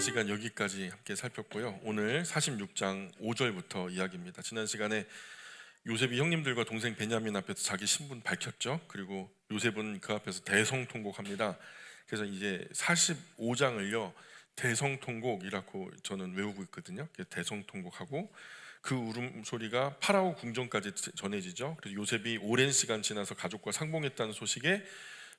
시간 여기까지 함께 살폈고요. 오늘 46장 5절부터 이야기입니다. 지난 시간에 요셉이 형님들과 동생 베냐민 앞에서 자기 신분 밝혔죠. 그리고 요셉은 그 앞에서 대성통곡합니다. 그래서 이제 45장을요 대성통곡이라고 저는 외우고 있거든요. 대성통곡하고 그 울음소리가 파라오 궁전까지 전해지죠. 그래서 요셉이 오랜 시간 지나서 가족과 상봉했다는 소식에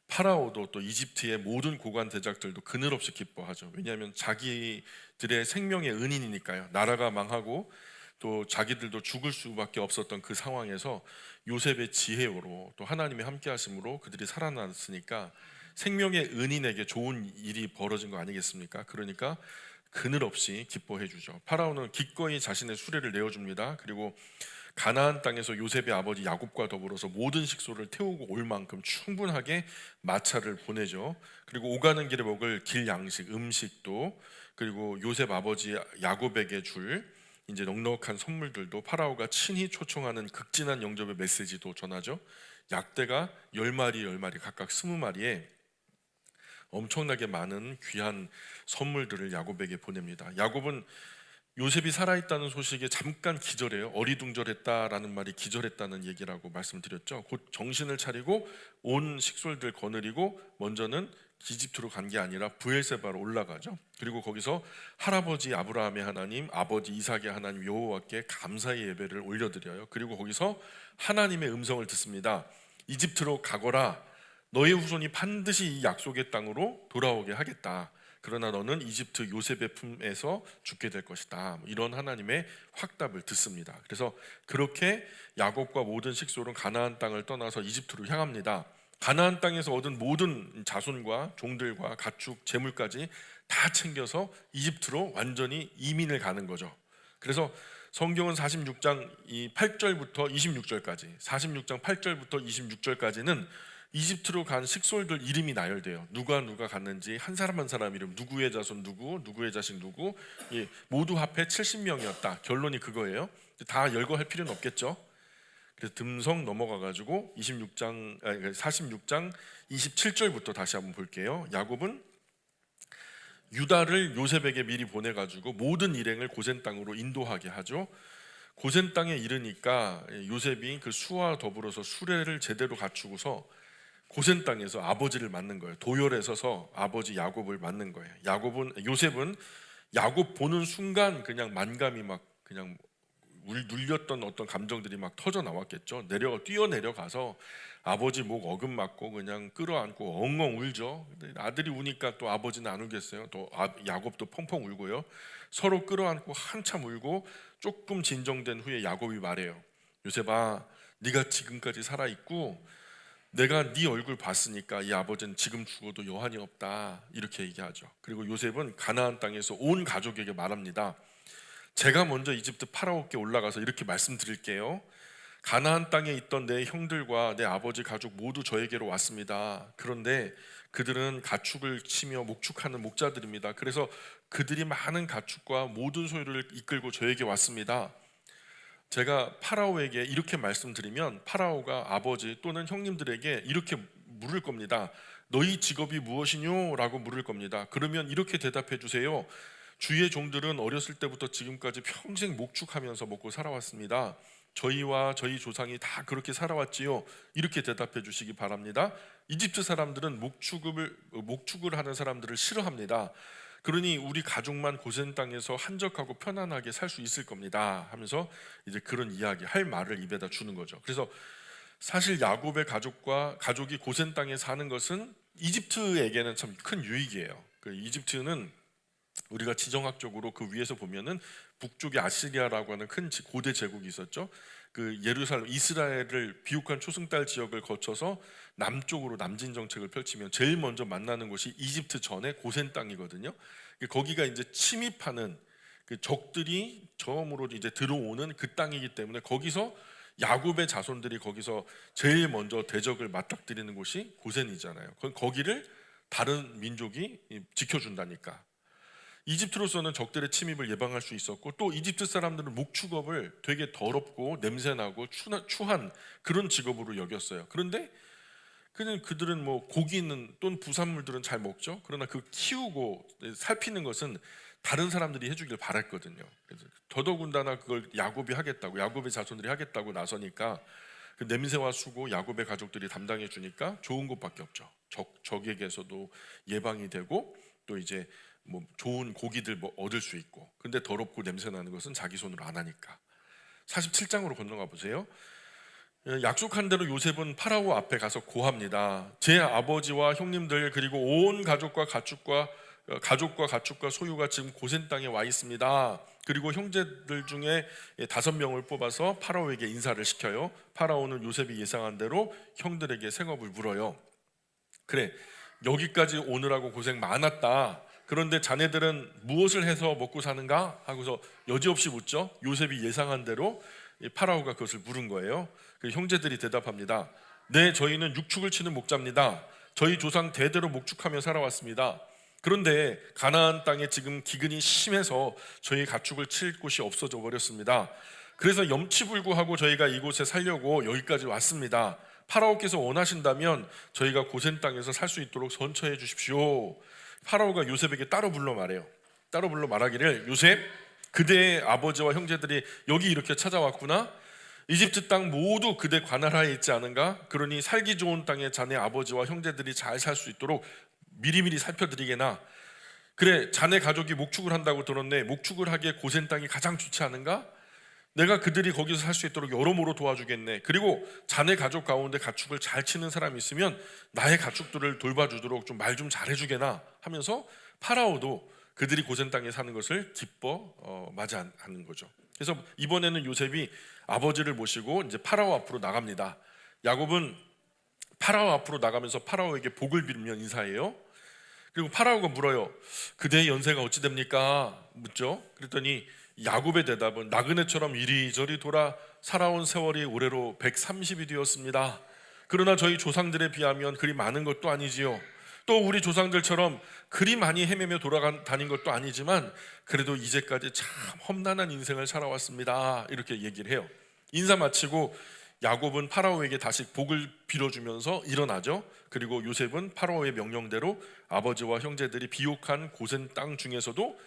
파라오도 또 이집트의 모든 고관 대작들도 그늘없이 기뻐하죠. 왜냐하면 자기들의 생명의 은인이니까요. 나라가 망하고 또 자기들도 죽을 수밖에 없었던 그 상황에서 요셉의 지혜로 또 하나님의 함께하심으로 그들이 살아났으니까 생명의 은인에게 좋은 일이 벌어진 거 아니겠습니까? 그러니까 그늘없이 기뻐해 주죠. 파라오는 기꺼이 자신의 수레를 내어줍니다. 그리고 가나안 땅에서 요셉의 아버지 야곱과 더불어서 모든 식소를 태우고 올 만큼 충분하게 마차를 보내죠. 그리고 오가는 길에 먹을 길 양식, 음식도, 그리고 요셉 아버지 야곱에게 줄 이제 넉넉한 선물들도 파라오가 친히 초청하는 극진한 영접의 메시지도 전하죠. 약대가 10마리 각각 20마리에 엄청나게 많은 귀한 선물들을 야곱에게 보냅니다. 야곱은 요셉이 살아있다는 소식에 잠깐 기절해요. 어리둥절했다라는 말이 기절했다는 얘기라고 말씀드렸죠. 곧 정신을 차리고 온 식솔들 거느리고 먼저는 이집트로 간 게 아니라 브엘세바로 올라가죠. 그리고 거기서 할아버지 아브라함의 하나님, 아버지 이삭의 하나님 여호와께 감사의 예배를 올려드려요. 그리고 거기서 하나님의 음성을 듣습니다. 이집트로 가거라. 너의 후손이 반드시 이 약속의 땅으로 돌아오게 하겠다. 그러나 너는 이집트 요셉의 품에서 죽게 될 것이다. 이런 하나님의 확답을 듣습니다. 그래서 그렇게 야곱과 모든 식솔은 가나안 땅을 떠나서 이집트로 향합니다. 가나안 땅에서 얻은 모든 자손과 종들과 가축, 재물까지 다 챙겨서 이집트로 완전히 이민을 가는 거죠. 그래서 성경은 46장 8절부터 26절까지 46장 8절부터 26절까지는 이집트로 간 식솔들 이름이 나열돼요. 누가 갔는지 한 사람 한 사람 이름, 누구의 자손 누구, 누구의 자식 누구, 모두 합해 70명이었다. 결론이 그거예요. 다 열거할 필요는 없겠죠. 그래서 듬성 넘어가가지고 46장 27절부터 다시 한번 볼게요. 야곱은 유다를 요셉에게 미리 보내가지고 모든 일행을 고센 땅으로 인도하게 하죠. 고센 땅에 이르니까 요셉이 그 수와 더불어서 수레를 제대로 갖추고서 고센 땅에서 아버지를 맞는 거예요. 도열에 서서 아버지 야곱을 맞는 거예요. 요셉은 야곱 보는 순간 그냥 만감이 막 그냥 눌렸던 어떤 감정들이 막 터져 나왔겠죠. 뛰어내려가서 아버지 목 어긋맞고 그냥 끌어안고 엉엉 울죠. 근데 아들이 우니까 또 아버지는 안 울겠어요. 또 야곱도 펑펑 울고요. 서로 끌어안고 한참 울고 조금 진정된 후에 야곱이 말해요. 요셉아, 네가 지금까지 살아있고 내가 네 얼굴 봤으니까 이 아버지는 지금 죽어도 여한이 없다, 이렇게 얘기하죠. 그리고 요셉은 가나안 땅에서 온 가족에게 말합니다. 제가 먼저 이집트 파라오께 올라가서 이렇게 말씀드릴게요. 가나안 땅에 있던 내 형들과 내 아버지 가족 모두 저에게로 왔습니다. 그런데 그들은 가축을 치며 목축하는 목자들입니다. 그래서 그들이 많은 가축과 모든 소유를 이끌고 저에게 왔습니다. 제가 파라오에게 이렇게 말씀드리면 파라오가 아버지 또는 형님들에게 이렇게 물을 겁니다. 너희 직업이 무엇이뇨? 라고 물을 겁니다. 그러면 이렇게 대답해 주세요. 주의 종들은 어렸을 때부터 지금까지 평생 목축하면서 먹고 살아왔습니다. 저희와 저희 조상이 다 그렇게 살아왔지요. 이렇게 대답해 주시기 바랍니다. 이집트 사람들은 목축을 하는 사람들을 싫어합니다. 그러니 우리 가족만 고센 땅에서 한적하고 편안하게 살 수 있을 겁니다 하면서 이제 그런 이야기 할 말을 입에다 주는 거죠. 그래서 사실 야곱의 가족이 고센 땅에 사는 것은 이집트에게는 참 큰 유익이에요. 그 이집트는 우리가 지정학적으로 그 위에서 보면은 북쪽에 아시리아라고 하는 큰 고대 제국이 있었죠. 그 예루살렘, 이스라엘을 비옥한 초승달 지역을 거쳐서 남쪽으로 남진 정책을 펼치면 제일 먼저 만나는 곳이 이집트 전의 고센 땅이거든요. 거기가 이제 침입하는 그 적들이 처음으로 이제 들어오는 그 땅이기 때문에 거기서 야곱의 자손들이 거기서 제일 먼저 대적을 맞닥뜨리는 곳이 고센이잖아요. 거기를 다른 민족이 지켜준다니까. 이집트로서는 적들의 침입을 예방할 수 있었고, 또 이집트 사람들은 목축업을 되게 더럽고 냄새나고 추한 그런 직업으로 여겼어요. 그런데 그들은 뭐 고기는 또는 부산물들은 잘 먹죠. 그러나 그 키우고 살피는 것은 다른 사람들이 해주길 바랬거든요. 그래서 더더군다나 그걸 야곱이 하겠다고, 야곱의 자손들이 하겠다고 나서니까 그 냄새와 수고 야곱의 가족들이 담당해 주니까 좋은 것밖에 없죠. 적에게서도 예방이 되고 또 이제 뭐 좋은 고기들 뭐 얻을 수 있고. 근데 더럽고 냄새 나는 것은 자기 손으로 안 하니까. 47장으로 건너가 보세요. 약속한 대로 요셉은 파라오 앞에 가서 고합니다. 제 아버지와 형님들 그리고 온 가족과 가축과 소유가 지금 고센 땅에 와 있습니다. 그리고 형제들 중에 5명을 뽑아서 파라오에게 인사를 시켜요. 파라오는 요셉이 예상한 대로 형들에게 생업을 물어요. 그래, 여기까지 오느라고 고생 많았다. 그런데 자네들은 무엇을 해서 먹고 사는가? 하고서 여지없이 묻죠. 요셉이 예상한 대로 파라오가 그것을 물은 거예요. 그 형제들이 대답합니다. 네, 저희는 육축을 치는 목자입니다. 저희 조상 대대로 목축하며 살아왔습니다. 그런데 가나안 땅에 지금 기근이 심해서 저희 가축을 칠 곳이 없어져 버렸습니다. 그래서 염치불구하고 저희가 이곳에 살려고 여기까지 왔습니다. 파라오께서 원하신다면 저희가 고센 땅에서 살 수 있도록 선처해 주십시오. 파라오가 요셉에게 따로 불러 말해요. 따로 불러 말하기를, 요셉, 그대의 아버지와 형제들이 여기 이렇게 찾아왔구나. 이집트 땅 모두 그대 관할하에 있지 않은가? 그러니 살기 좋은 땅에 자네 아버지와 형제들이 잘 살 수 있도록 미리미리 살펴드리게나. 그래, 자네 가족이 목축을 한다고 들었네. 목축을 하기에 고센 땅이 가장 좋지 않은가? 내가 그들이 거기서 살 수 있도록 여러모로 도와주겠네. 그리고 자네 가족 가운데 가축을 잘 치는 사람이 있으면 나의 가축들을 돌봐주도록 좀 말 좀 잘해주게나 하면서 파라오도 그들이 고센 땅에 사는 것을 기뻐 맞이하는 거죠. 그래서 이번에는 요셉이 아버지를 모시고 이제 파라오 앞으로 나갑니다. 야곱은 파라오 앞으로 나가면서 파라오에게 복을 빌며 인사해요. 그리고 파라오가 물어요. 그대의 연세가 어찌 됩니까? 묻죠. 그랬더니 야곱의 대답은 나그네처럼 이리저리 돌아 살아온 세월이 올해로 130이 되었습니다. 그러나 저희 조상들에 비하면 그리 많은 것도 아니지요. 또 우리 조상들처럼 그리 많이 헤매며 돌아다닌 것도 아니지만 그래도 이제까지 참 험난한 인생을 살아왔습니다. 이렇게 얘기를 해요. 인사 마치고 야곱은 파라오에게 다시 복을 빌어주면서 일어나죠. 그리고 요셉은 파라오의 명령대로 아버지와 형제들이 비옥한 고센 땅 중에서도,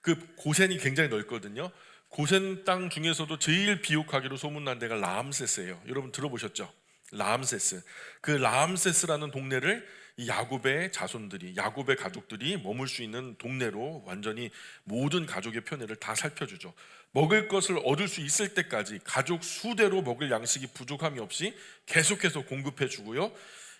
그 고센이 굉장히 넓거든요. 고센 땅 중에서도 제일 비옥하기로 소문난 데가 라암세스예요. 여러분 들어보셨죠? 라암세스. 그 라암세스라는 동네를 이 야곱의 자손들이, 야곱의 가족들이 머물 수 있는 동네로 완전히 모든 가족의 편애를 다 살펴주죠. 먹을 것을 얻을 수 있을 때까지 가족 수대로 먹을 양식이 부족함이 없이 계속해서 공급해 주고요.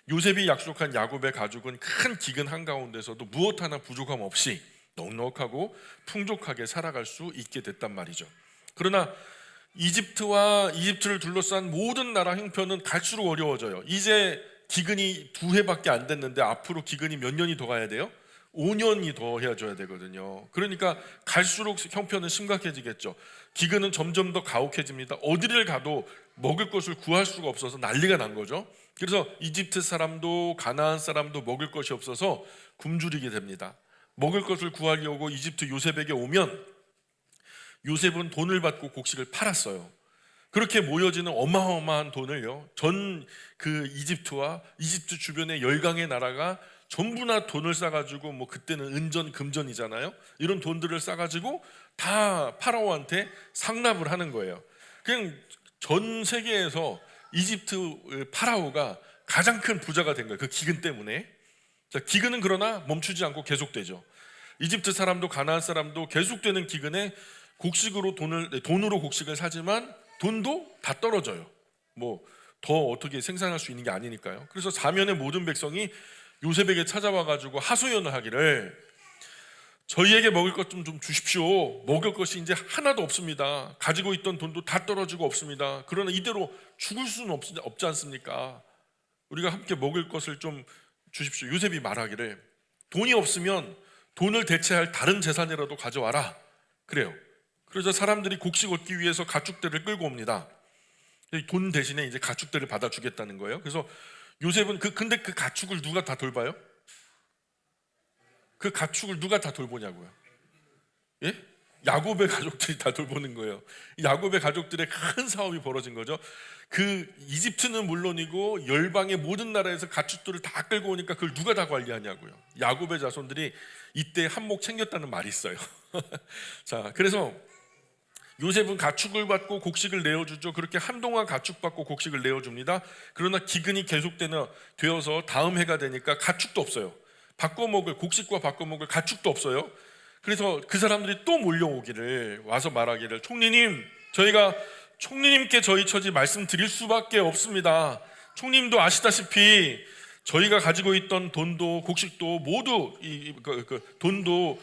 요셉이 약속한 야곱의 가족은 큰 기근 한가운데서도 무엇 하나 부족함 없이 넉넉하고 풍족하게 살아갈 수 있게 됐단 말이죠. 그러나 이집트를 둘러싼 모든 나라 형편은 갈수록 어려워져요. 이제 기근이 2해밖에 안 됐는데 앞으로 기근이 몇 년이 더 가야 돼요? 5년이 더 해줘야 되거든요. 그러니까 갈수록 형편은 심각해지겠죠. 기근은 점점 더 가혹해집니다. 어디를 가도 먹을 것을 구할 수가 없어서 난리가 난 거죠. 그래서 이집트 사람도 가나안 사람도 먹을 것이 없어서 굶주리게 됩니다. 먹을 것을 구하려고 이집트 요셉에게 오면 요셉은 돈을 받고 곡식을 팔았어요. 그렇게 모여지는 어마어마한 돈을요, 전 그 이집트와 이집트 주변의 열강의 나라가 전부나 돈을 싸가지고, 뭐 그때는 은전 금전이잖아요. 이런 돈들을 싸가지고 다 파라오한테 상납을 하는 거예요. 그냥 전 세계에서 이집트 파라오가 가장 큰 부자가 된 거예요. 그 기근 때문에. 자, 기근은 그러나 멈추지 않고 계속되죠. 이집트 사람도 가나안 사람도 계속되는 기근에 돈으로 곡식을 사지만 돈도 다 떨어져요. 뭐 더 어떻게 생산할 수 있는 게 아니니까요. 그래서 사면의 모든 백성이 요셉에게 찾아와 가지고 하소연을 하기를, 저희에게 먹을 것 좀 주십시오. 먹을 것이 이제 하나도 없습니다. 가지고 있던 돈도 다 떨어지고 없습니다. 그러나 이대로 죽을 수는 없지 않습니까? 우리가 함께 먹을 것을 좀 주십시오. 요셉이 말하기를, 돈이 없으면 돈을 대체할 다른 재산이라도 가져와라. 그래요. 그래서 사람들이 곡식 얻기 위해서 가축들을 끌고 옵니다. 돈 대신에 이제 가축들을 받아주겠다는 거예요. 그래서 요셉은 근데 그 가축을 누가 다 돌봐요? 그 가축을 누가 다 돌보냐고요? 예? 야곱의 가족들이 다 돌보는 거예요. 야곱의 가족들의 큰 사업이 벌어진 거죠. 그 이집트는 물론이고 열방의 모든 나라에서 가축들을 다 끌고 오니까 그걸 누가 다 관리하냐고요. 야곱의 자손들이 이때 한몫 챙겼다는 말이 있어요. 자, 그래서 요셉은 가축을 받고 곡식을 내어주죠. 그렇게 한동안 가축 받고 곡식을 내어줍니다. 그러나 기근이 되어서 다음 해가 되니까 가축도 없어요. 곡식과 바꿔 먹을 가축도 없어요. 그래서 그 사람들이 또 몰려오기를, 와서 말하기를, 총리님, 저희가 총리님께 저희 처지 말씀드릴 수밖에 없습니다. 총리님도 아시다시피 저희가 가지고 있던 돈도 곡식도 모두 돈도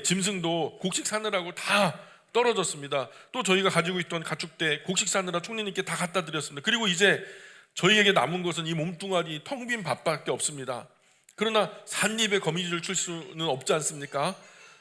짐승도 곡식 사느라고 다 떨어졌습니다. 또 저희가 가지고 있던 가축대 곡식 사느라 총리님께 다 갖다 드렸습니다. 그리고 이제 저희에게 남은 것은 이 몸뚱아리 텅 빈 밭밖에 없습니다. 그러나 산입에 거미줄 칠 수는 없지 않습니까?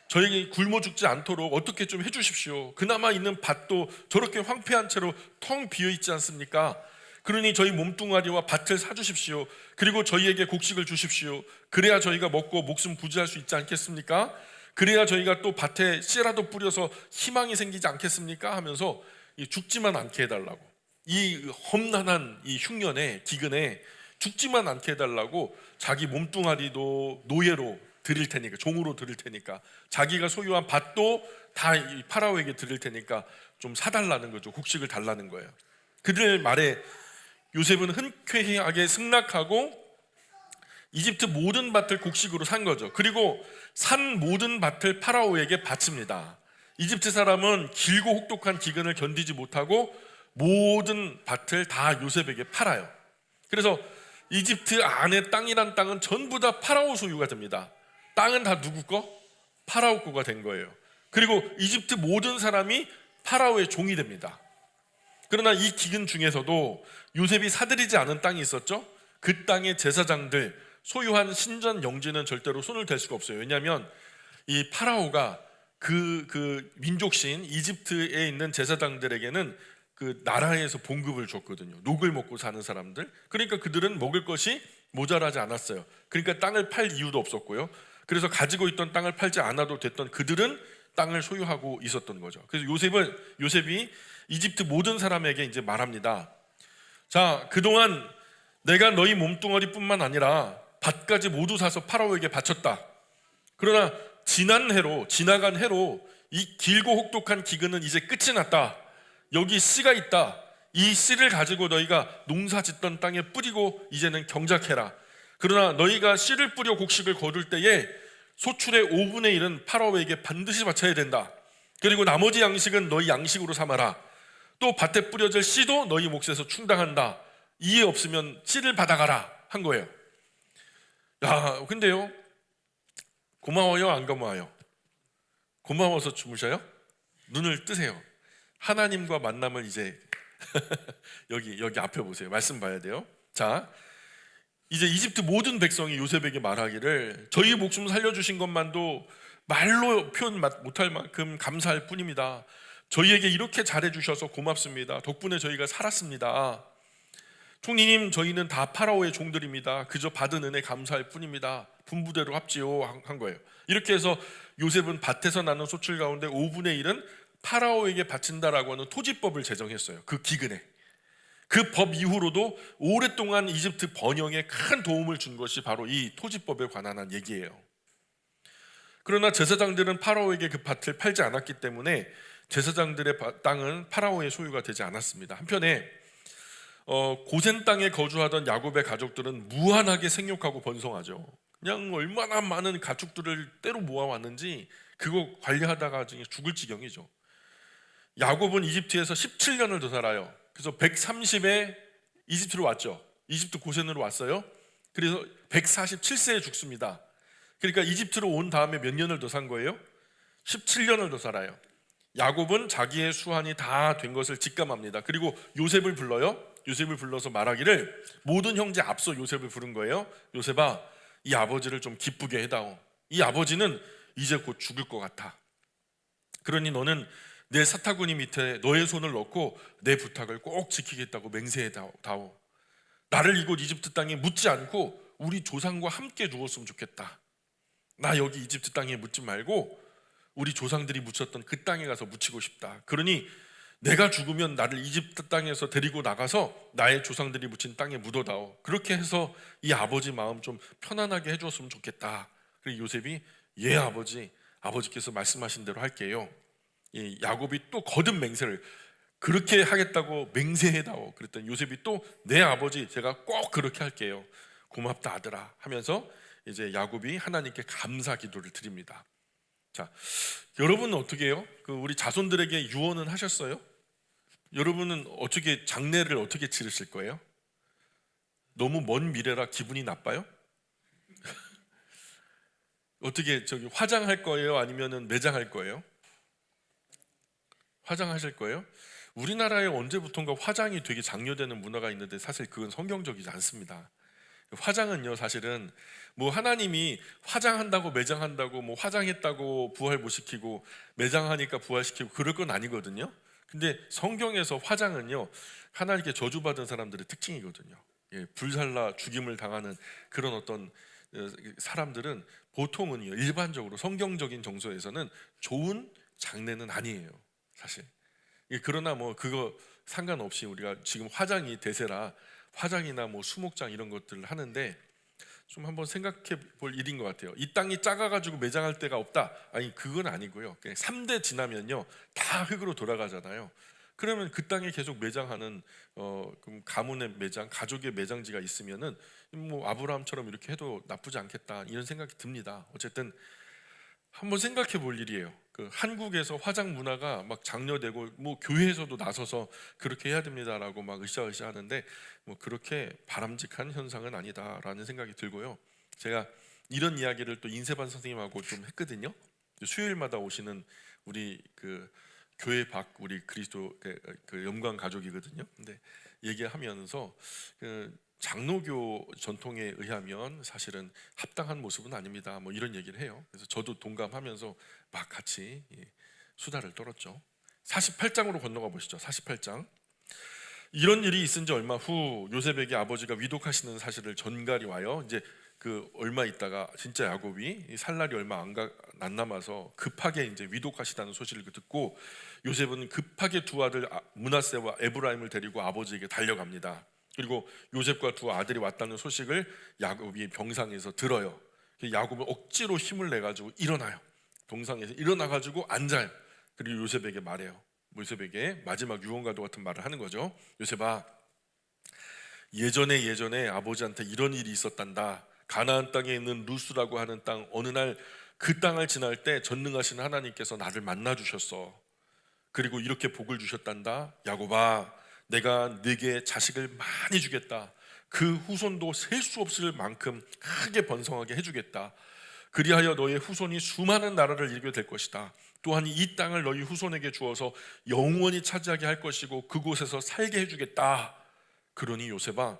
저에게 굶어 죽지 않도록 어떻게 좀 해주십시오. 그나마 있는 밭도 저렇게 황폐한 채로 텅 비어 있지 않습니까? 그러니 저희 몸뚱아리와 밭을 사주십시오. 그리고 저희에게 곡식을 주십시오. 그래야 저희가 먹고 목숨 부지할 수 있지 않겠습니까? 그래야 저희가 또 밭에 씨라도 뿌려서 희망이 생기지 않겠습니까? 하면서 죽지만 않게 해달라고, 이 험난한 이 흉년에, 기근에 죽지만 않게 해달라고 자기 몸뚱아리도 노예로 드릴 테니까, 종으로 드릴 테니까, 자기가 소유한 밭도 다 이 파라오에게 드릴 테니까 좀 사달라는 거죠. 곡식을 달라는 거예요. 그들 말에 요셉은 흔쾌하게 승낙하고 이집트 모든 밭을 곡식으로 산 거죠. 그리고 산 모든 밭을 파라오에게 바칩니다. 이집트 사람은 길고 혹독한 기근을 견디지 못하고 모든 밭을 다 요셉에게 팔아요. 그래서 이집트 안에 땅이란 땅은 전부 다 파라오 소유가 됩니다. 땅은 다 누구 거? 파라오 거가 된 거예요. 그리고 이집트 모든 사람이 파라오의 종이 됩니다. 그러나 이 기근 중에서도 요셉이 사들이지 않은 땅이 있었죠. 그 땅의 제사장들 소유한 신전 영지는 절대로 손을 댈 수가 없어요. 왜냐하면 이 파라오가 그 민족신 이집트에 있는 제사장들에게는 그 나라에서 봉급을 줬거든요. 녹을 먹고 사는 사람들. 그러니까 그들은 먹을 것이 모자라지 않았어요. 그러니까 땅을 팔 이유도 없었고요. 그래서 가지고 있던 땅을 팔지 않아도 됐던 그들은 땅을 소유하고 있었던 거죠. 그래서 요셉이 이집트 모든 사람에게 이제 말합니다. 자, 그동안 내가 너희 몸뚱아리뿐만 아니라 밭까지 모두 사서 파라오에게 바쳤다. 그러나 지나간 해로 이 길고 혹독한 기근은 이제 끝이 났다. 여기 씨가 있다. 이 씨를 가지고 너희가 농사 짓던 땅에 뿌리고 이제는 경작해라. 그러나 너희가 씨를 뿌려 곡식을 거둘 때에 소출의 5분의 1은 파라오에게 반드시 바쳐야 된다. 그리고 나머지 양식은 너희 양식으로 삼아라. 또 밭에 뿌려질 씨도 너희 몫에서 충당한다. 이해 없으면 씨를 받아가라 한 거예요. 야, 근데요, 고마워요, 안 고마워요? 고마워서 주무셔요? 눈을 뜨세요. 하나님과 만남을 이제 여기 앞에 보세요. 말씀 봐야 돼요. 자, 이제 이집트 모든 백성이 요셉에게 말하기를 저희 목숨 살려주신 것만도 말로 표현 못할 만큼 감사할 뿐입니다. 저희에게 이렇게 잘해주셔서 고맙습니다. 덕분에 저희가 살았습니다. 총리님, 저희는 다 파라오의 종들입니다. 그저 받은 은혜 감사할 뿐입니다. 분부대로 합지요 한 거예요. 이렇게 해서 요셉은 밭에서 나는 소출 가운데 5분의 1은 파라오에게 바친다라고 하는 토지법을 제정했어요. 그 기근에. 그 법 이후로도 오랫동안 이집트 번영에 큰 도움을 준 것이 바로 이 토지법에 관한 얘기예요. 그러나 제사장들은 파라오에게 그 밭을 팔지 않았기 때문에 제사장들의 땅은 파라오의 소유가 되지 않았습니다. 한편에 고센 땅에 거주하던 야곱의 가족들은 무한하게 생육하고 번성하죠. 그냥 얼마나 많은 가축들을 때로 모아왔는지 그거 관리하다가 죽을 지경이죠. 야곱은 이집트에서 17년을 더 살아요. 그래서 130에 이집트로 왔죠. 이집트 고센으로 왔어요. 그래서 147세에 죽습니다. 그러니까 이집트로 온 다음에 몇 년을 더 산 거예요? 17년을 더 살아요. 야곱은 자기의 수한이 다 된 것을 직감합니다. 그리고 요셉을 불러요. 요셉을 불러서 말하기를, 모든 형제 앞서 요셉을 부른 거예요. 요셉아, 이 아버지를 좀 기쁘게 해다오. 이 아버지는 이제 곧 죽을 것 같아. 그러니 너는 내 사타구니 밑에 너의 손을 넣고 내 부탁을 꼭 지키겠다고 맹세해다오. 나를 이곳 이집트 땅에 묻지 않고 우리 조상과 함께 누웠으면 좋겠다. 나 여기 이집트 땅에 묻지 말고 우리 조상들이 묻혔던 그 땅에 가서 묻히고 싶다. 그러니 내가 죽으면 나를 이집트 땅에서 데리고 나가서 나의 조상들이 묻힌 땅에 묻어다오. 그렇게 해서 이 아버지 마음 좀 편안하게 해줬으면 좋겠다. 그리고 요셉이 예 아버지, 아버지께서 말씀하신 대로 할게요. 이 야곱이 또 거듭 맹세를 그렇게 하겠다고 맹세해다오. 그랬더니 요셉이 또 네 아버지, 제가 꼭 그렇게 할게요. 고맙다 아들아 하면서 이제 야곱이 하나님께 감사 기도를 드립니다. 자, 여러분은 어떻게 해요? 우리 자손들에게 유언은 하셨어요? 여러분은 어떻게 장례를 어떻게 치르실 거예요? 너무 먼 미래라 기분이 나빠요? 어떻게 화장할 거예요? 아니면은 매장할 거예요? 화장하실 거예요? 우리나라에 언제부턴가 화장이 되게 장려되는 문화가 있는데 사실 그건 성경적이지 않습니다. 화장은요, 사실은 뭐 하나님이 화장한다고 매장한다고 뭐 화장했다고 부활 못 시키고 매장하니까 부활시키고 그럴 건 아니거든요. 근데 성경에서 화장은요, 하나님께 저주받은 사람들의 특징이거든요. 예, 불살라 죽임을 당하는 그런 어떤 사람들은 보통은요, 일반적으로 성경적인 정서에서는 좋은 장례는 아니에요, 사실. 예, 그러나 뭐 그거 상관없이 우리가 지금 화장이 대세라 화장이나 뭐 수목장 이런 것들을 하는데 좀 한번 생각해 볼 일인 것 같아요. 이 땅이 작아가지고 매장할 데가 없다. 아니 그건 아니고요. 그냥 3대 지나면요 다 흙으로 돌아가잖아요. 그러면 그 땅에 계속 매장하는 그럼 가문의 매장, 가족의 매장지가 있으면은 뭐 아브라함처럼 이렇게 해도 나쁘지 않겠다 이런 생각이 듭니다. 어쨌든 한번 생각해 볼 일이에요. 한국에서 화장 문화가 막 장려되고 뭐 교회에서도 나서서 그렇게 해야 됩니다라고 막 으쌰으쌰 하는데 뭐 그렇게 바람직한 현상은 아니다라는 생각이 들고요. 제가 이런 이야기를 또 인세반 선생님하고 좀 했거든요. 수요일마다 오시는 우리 교회 밖 우리 그리스도 영광 가족이거든요. 근데 얘기하면서 장로교 전통에 의하면 사실은 합당한 모습은 아닙니다. 뭐 이런 얘기를 해요. 그래서 저도 동감하면서 막 같이 수다를 떨었죠. 48장으로 건너가 보시죠. 48장. 이런 일이 있은 지 얼마 후 요셉에게 아버지가 위독하시는 사실을 전갈이 와요. 이제 얼마 있다가 진짜 야곱이 살 날이 얼마 안 남아서 급하게 이제 위독하시다는 소식을 듣고 요셉은 급하게 두 아들 므낫세와 에브라임을 데리고 아버지에게 달려갑니다. 그리고 요셉과 두 아들이 왔다는 소식을 야곱이 병상에서 들어요. 야곱은 억지로 힘을 내 가지고 일어나요. 동상에서 일어나 가지고 앉아요. 그리고 요셉에게 말해요. 요셉에게 마지막 유언과도 같은 말을 하는 거죠. 요셉아, 예전에 아버지한테 이런 일이 있었단다. 가나안 땅에 있는 루스라고 하는 땅, 어느 날 그 땅을 지날 때 전능하신 하나님께서 나를 만나 주셨어. 그리고 이렇게 복을 주셨단다. 야곱아, 내가 네게 자식을 많이 주겠다. 그 후손도 셀 수 없을 만큼 크게 번성하게 해주겠다. 그리하여 너의 후손이 수많은 나라를 이루게 될 것이다. 또한 이 땅을 너희 후손에게 주어서 영원히 차지하게 할 것이고 그곳에서 살게 해주겠다. 그러니 요셉아,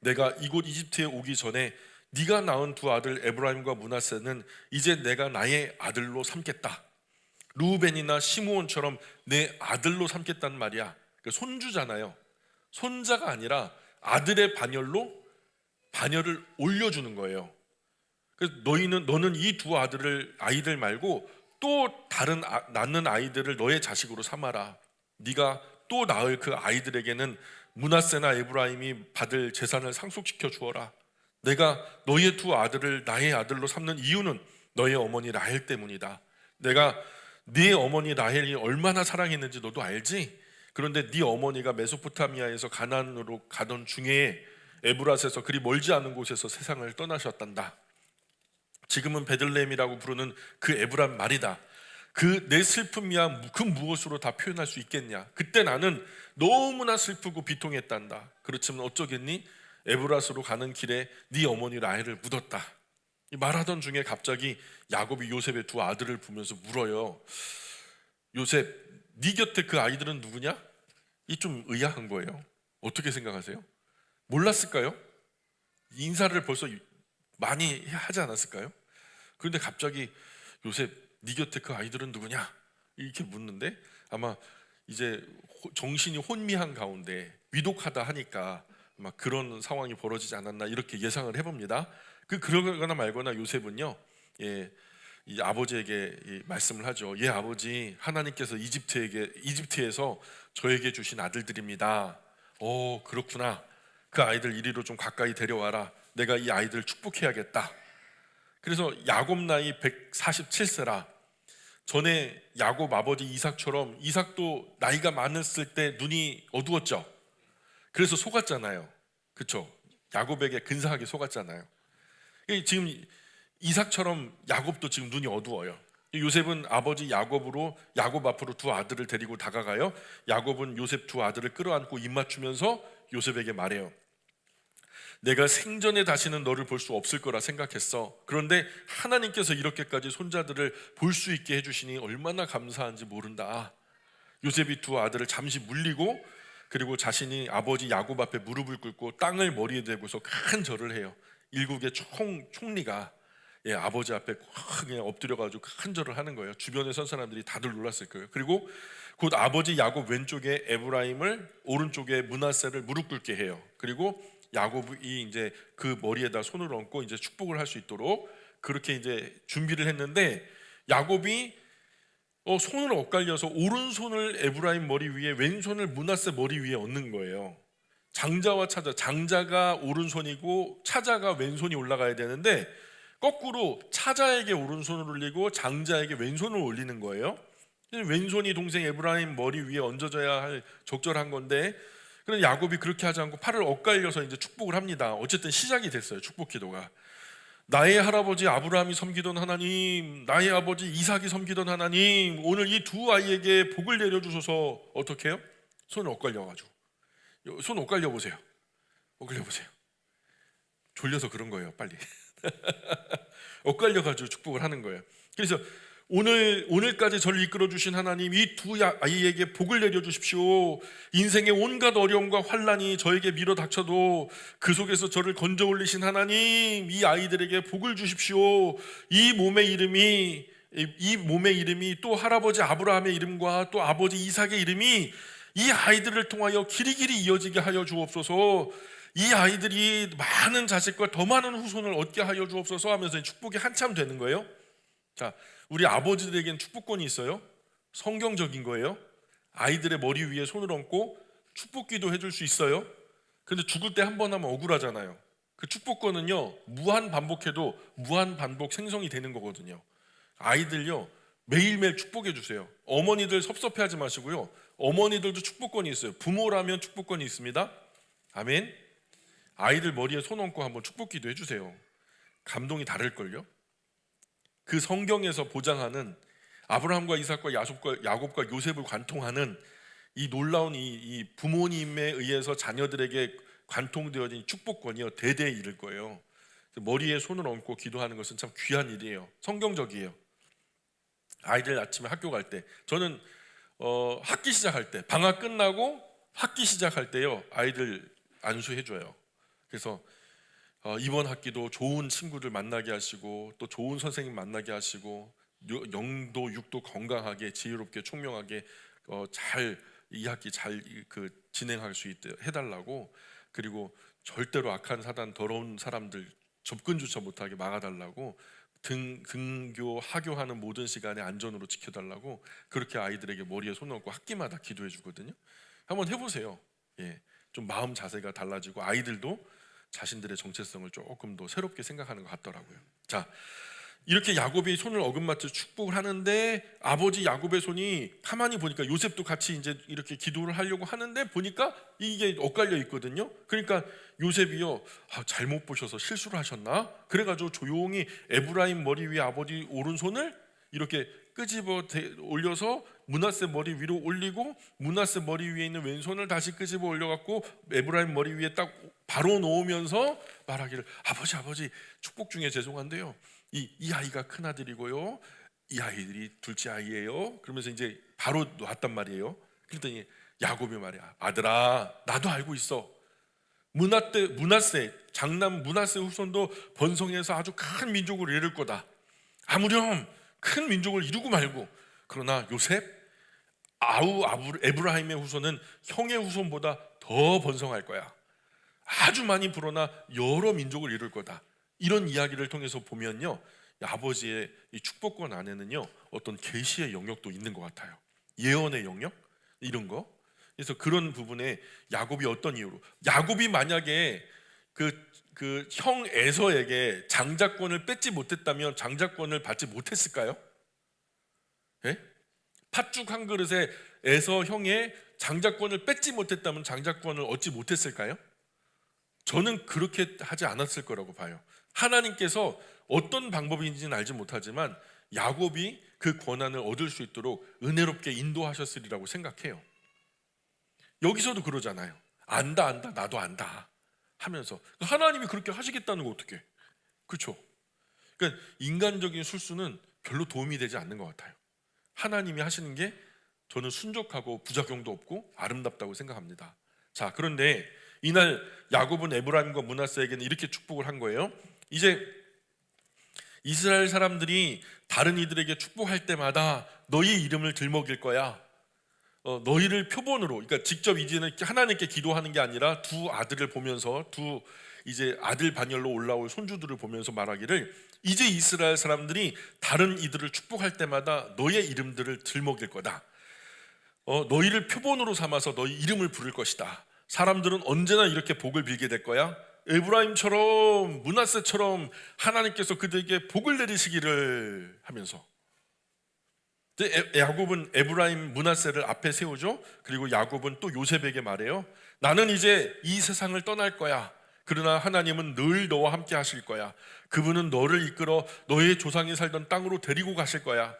내가 이곳 이집트에 오기 전에 네가 낳은 두 아들 에브라임과 므낫세는 이제 내가 나의 아들로 삼겠다. 루벤이나 시므온처럼 내 아들로 삼겠다는 말이야. 손주잖아요. 손자가 아니라 아들의 반열을 올려주는 거예요. 그래서 너는 이 두 아이들 말고 또 다른 낳는 아이들을 너의 자식으로 삼아라. 네가 또 낳을 그 아이들에게는 므낫세나 에브라임이 받을 재산을 상속시켜 주어라. 내가 너의 두 아들을 나의 아들로 삼는 이유는 너의 어머니 라헬 때문이다. 내가 네 어머니 라헬이 얼마나 사랑했는지 너도 알지? 그런데 네 어머니가 메소포타미아에서 가나안으로 가던 중에 에브라스에서 그리 멀지 않은 곳에서 세상을 떠나셨단다. 지금은 베들레헴이라고 부르는 그 에브람 말이다. 내 슬픔이야 그 무엇으로 다 표현할 수 있겠냐. 그때 나는 너무나 슬프고 비통했단다. 그렇지만 어쩌겠니? 에브라스로 가는 길에 네 어머니 라헬을 묻었다. 말하던 중에 갑자기 야곱이 요셉의 두 아들을 보면서 물어요. 요셉, 네 곁에 그 아이들은 누구냐? 이 좀 의아한 거예요. 어떻게 생각하세요? 몰랐을까요? 인사를 벌써 많이 하지 않았을까요? 그런데 갑자기 요셉, 네 곁에 그 아이들은 누구냐? 이렇게 묻는데 아마 이제 정신이 혼미한 가운데 위독하다 하니까 아마 그런 상황이 벌어지지 않았나 이렇게 예상을 해봅니다. 그러거나 말거나 요셉은요, 이 아버지에게 이 말씀을 하죠. 예 아버지, 하나님께서 이집트에서 저에게 주신 아들들입니다. 그렇구나. 그 아이들 이리로 좀 가까이 데려와라. 내가 이 아이들을 축복해야겠다. 그래서 야곱 나이 147세라. 전에 야곱 아버지 이삭처럼 이삭도 나이가 많았을 때 눈이 어두웠죠. 그래서 속았잖아요. 그렇죠? 야곱에게 근사하게 속았잖아요. 지금 이삭처럼 야곱도 지금 눈이 어두워요. 요셉은 아버지 야곱 앞으로 두 아들을 데리고 다가가요. 야곱은 요셉 두 아들을 끌어안고 입 맞추면서 요셉에게 말해요. 내가 생전에 다시는 너를 볼 수 없을 거라 생각했어. 그런데 하나님께서 이렇게까지 손자들을 볼 수 있게 해주시니 얼마나 감사한지 모른다. 요셉이 두 아들을 잠시 물리고 그리고 자신이 아버지 야곱 앞에 무릎을 꿇고 땅을 머리에 대고서 큰 절을 해요. 일국의 총리가 아버지 앞에 그냥 엎드려가지고 큰 절을 하는 거예요. 주변에 선 사람들이 다들 놀랐을 거예요. 그리고 곧 아버지 야곱 왼쪽에 에브라임을, 오른쪽에 므낫세를 무릎 꿇게 해요. 그리고 야곱이 이제 그 머리에다 손을 얹고 이제 축복을 할 수 있도록 그렇게 이제 준비를 했는데, 야곱이 손을 엇갈려서 오른손을 에브라임 머리 위에, 왼손을 므낫세 머리 위에 얹는 거예요. 장자와 차자, 장자가 오른손이고 차자가 왼손이 올라가야 되는데 거꾸로 차자에게 오른손을 올리고 장자에게 왼손을 올리는 거예요. 왼손이 동생 에브라임 머리 위에 얹어져야 할 적절한 건데, 그런데 야곱이 그렇게 하지 않고 팔을 엇갈려서 이제 축복을 합니다. 어쨌든 시작이 됐어요, 축복 기도가. 나의 할아버지 아브라함이 섬기던 하나님, 나의 아버지 이삭이 섬기던 하나님, 오늘 이 두 아이에게 복을 내려주셔서. 어떻게 해요? 손을 엇갈려가지고. 손 엇갈려 보세요. 엇갈려 보세요. 졸려서 그런 거예요, 빨리. 엇갈려가지고 축복을 하는 거예요. 그래서 오늘까지 저를 이끌어 주신 하나님, 이 두 아이에게 복을 내려 주십시오. 인생의 온갖 어려움과 환난이 저에게 밀어 닥쳐도 그 속에서 저를 건져 올리신 하나님, 이 아이들에게 복을 주십시오. 이 몸의 이름이 또 할아버지 아브라함의 이름과 또 아버지 이삭의 이름이 이 아이들을 통하여 길이길이 이어지게 하여 주옵소서. 이 아이들이 많은 자식과 더 많은 후손을 얻게 하여 주옵소서 하면서 축복이 한참 되는 거예요. 자, 우리 아버지들에게는 축복권이 있어요. 성경적인 거예요. 아이들의 머리 위에 손을 얹고 축복기도 해줄 수 있어요. 근데 죽을 때 한 번 하면 억울하잖아요. 그 축복권은요, 무한 반복해도 무한 반복 생성이 되는 거거든요. 아이들요, 매일매일 축복해 주세요. 어머니들 섭섭해하지 마시고요. 어머니들도 축복권이 있어요. 부모라면 축복권이 있습니다. 아멘. 아이들 머리에 손 얹고 한번 축복기도 해주세요. 감동이 다를걸요. 그 성경에서 보장하는 아브라함과 이삭과 야곱과 요셉을 관통하는 이 놀라운 이 부모님에 의해서 자녀들에게 관통되어진 축복권이요, 대대에 이를 거예요. 머리에 손을 얹고 기도하는 것은 참 귀한 일이에요. 성경적이에요. 아이들 아침에 학교 갈 때, 저는 학기 시작할 때, 방학 끝나고 학기 시작할 때요, 아이들 안수해줘요. 그래서 이번 학기도 좋은 친구들 만나게 하시고 또 좋은 선생님 만나게 하시고 영도 육도 건강하게 지혜롭게 총명하게 잘 이 학기 잘 진행할 수 있게 해달라고, 그리고 절대로 악한 사단 더러운 사람들 접근조차 못하게 막아달라고, 등교 하교하는 모든 시간에 안전으로 지켜달라고 그렇게 아이들에게 머리에 손 얹고 학기마다 기도해 주거든요. 한번 해보세요. 좀 마음 자세가 달라지고 아이들도 자신들의 정체성을 조금 더 새롭게 생각하는 것 같더라고요. 자, 이렇게 야곱이 손을 어긋맞춰 축복을 하는데, 아버지 야곱의 손이 가만히 보니까 요셉도 같이 이제 이렇게 기도를 하려고 하는데 보니까 이게 엇갈려 있거든요. 그러니까 요셉이요, 잘못 보셔서 실수를 하셨나? 그래가지고 조용히 에브라임 머리 위에 아버지 오른손을 이렇게 끄집어 올려서 므낫세 머리 위로 올리고, 므낫세 머리 위에 있는 왼손을 다시 끄집어 올려갖고 에브라임 머리 위에 딱 바로 놓으면서 말하기를, 아버지 축복 중에 죄송한데요, 이 아이가 큰 아들이고요, 이 아이들이 둘째 아이예요. 그러면서 이제 바로 놨단 말이에요. 그랬더니 야곱이 말이야, 아들아, 나도 알고 있어. 므낫세 장남 므낫세 후손도 번성해서 아주 큰 민족을 이룰 거다. 아무렴 큰 민족을 이루고 말고, 그러나 요셉 에브라임의 후손은 형의 후손보다 더 번성할 거야. 아주 많이 불어나 여러 민족을 이룰 거다. 이런 이야기를 통해서 보면요, 아버지의 이 축복권 안에는요 어떤 계시의 영역도 있는 것 같아요. 예언의 영역 이런 거. 그래서 그런 부분에 야곱이 어떤 이유로, 야곱이 만약에 그 형 에서에게 장자권을 뺏지 못했다면 장자권을 받지 못했을까요? 예? 팥죽 한 그릇에 에서 형의 장자권을 뺏지 못했다면 장자권을 얻지 못했을까요? 저는 그렇게 하지 않았을 거라고 봐요. 하나님께서 어떤 방법인지는 알지 못하지만 야곱이 그 권한을 얻을 수 있도록 은혜롭게 인도하셨으리라고 생각해요. 여기서도 그러잖아요. 안다 나도 안다 하면서 하나님이 그렇게 하시겠다는 거 어떻게? 그렇죠? 그러니까 인간적인 술수는 별로 도움이 되지 않는 것 같아요. 하나님이 하시는 게 저는 순적하고 부작용도 없고 아름답다고 생각합니다. 자, 그런데 이날 야곱은 에브라임과 므낫세에게는 이렇게 축복을 한 거예요. 이제 이스라엘 사람들이 다른 이들에게 축복할 때마다 너희 이름을 들먹일 거야. 너희를 표본으로, 그러니까 직접 이제는 하나님께 기도하는 게 아니라 두 아들을 보면서 두 이제 아들 반열로 올라올 손주들을 보면서 말하기를 이제 이스라엘 사람들이 다른 이들을 축복할 때마다 너의 이름들을 들먹일 거다. 너희를 표본으로 삼아서 너희 이름을 부를 것이다. 사람들은 언제나 이렇게 복을 빌게 될 거야. 에브라임처럼 므낫세처럼 하나님께서 그들에게 복을 내리시기를 하면서 야곱은 에브라임 므낫세를 앞에 세우죠. 그리고 야곱은 또 요셉에게 말해요. 나는 이제 이 세상을 떠날 거야. 그러나 하나님은 늘 너와 함께 하실 거야. 그분은 너를 이끌어 너의 조상이 살던 땅으로 데리고 가실 거야.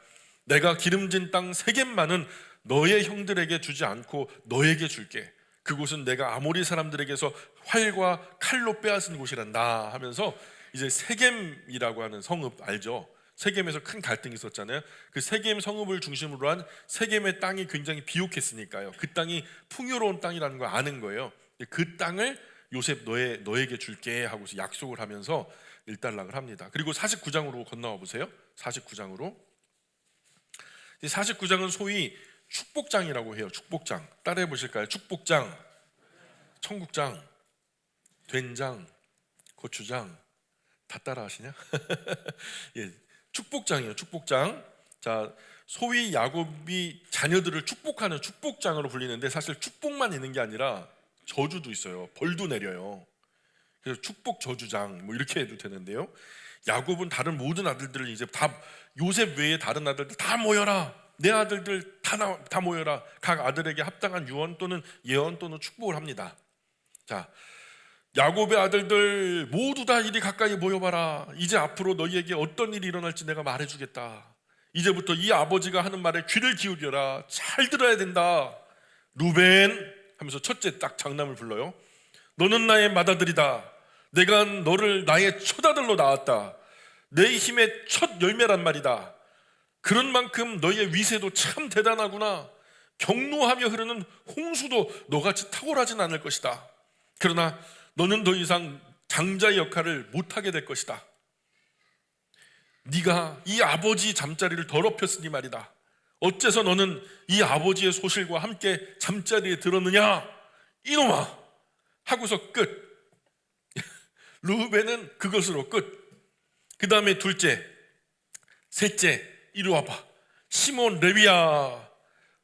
내가 기름진 땅 세겜만은 너의 형들에게 주지 않고 너에게 줄게. 그곳은 내가 아모리 사람들에게서 활과 칼로 빼앗은 곳이란다 하면서 이제 세겜이라고 하는 성읍 알죠? 세겜에서 큰 갈등이 있었잖아요. 그 세겜 성읍을 중심으로 한 세겜의 땅이 굉장히 비옥했으니까요. 그 땅이 풍요로운 땅이라는 걸 아는 거예요. 그 땅을 요셉 너에게 줄게 하고서 약속을 하면서 일단락을 합니다. 그리고 49장으로 건너와 보세요. 49장으로. 49장은 소위 축복장이라고 해요. 축복장. 따라해 보실까요? 축복장, 청국장, 된장, 고추장 다 따라하시냐? 예, 축복장이에요. 축복장. 자, 소위 야곱이 자녀들을 축복하는 축복장으로 불리는데 사실 축복만 있는 게 아니라 저주도 있어요. 벌도 내려요. 그래서 축복 저주장 뭐 이렇게 해도 되는데요. 야곱은 다른 모든 아들들을 이제 다 요셉 외에 다른 아들들 다 모여라. 내 아들들 다 모여라. 각 아들에게 합당한 유언 또는 예언 또는 축복을 합니다. 자, 야곱의 아들들 모두 다 이리 가까이 모여봐라. 이제 앞으로 너희에게 어떤 일이 일어날지 내가 말해주겠다. 이제부터 이 아버지가 하는 말에 귀를 기울여라. 잘 들어야 된다. 루벤 하면서 첫째 딱 장남을 불러요. 너는 나의 맏아들이다. 내가 너를 나의 첫 아들로 낳았다. 내 힘의 첫 열매란 말이다. 그런 만큼 너희의 위세도 참 대단하구나. 경로하며 흐르는 홍수도 너같이 탁월하진 않을 것이다. 그러나 너는 더 이상 장자의 역할을 못하게 될 것이다. 네가 이 아버지 잠자리를 더럽혔으니 말이다. 어째서 너는 이 아버지의 소실과 함께 잠자리에 들었느냐? 이놈아! 하고서 끝. 루벤은 그것으로 끝. 그 다음에 둘째, 셋째, 이리 와봐. 시몬 레위야,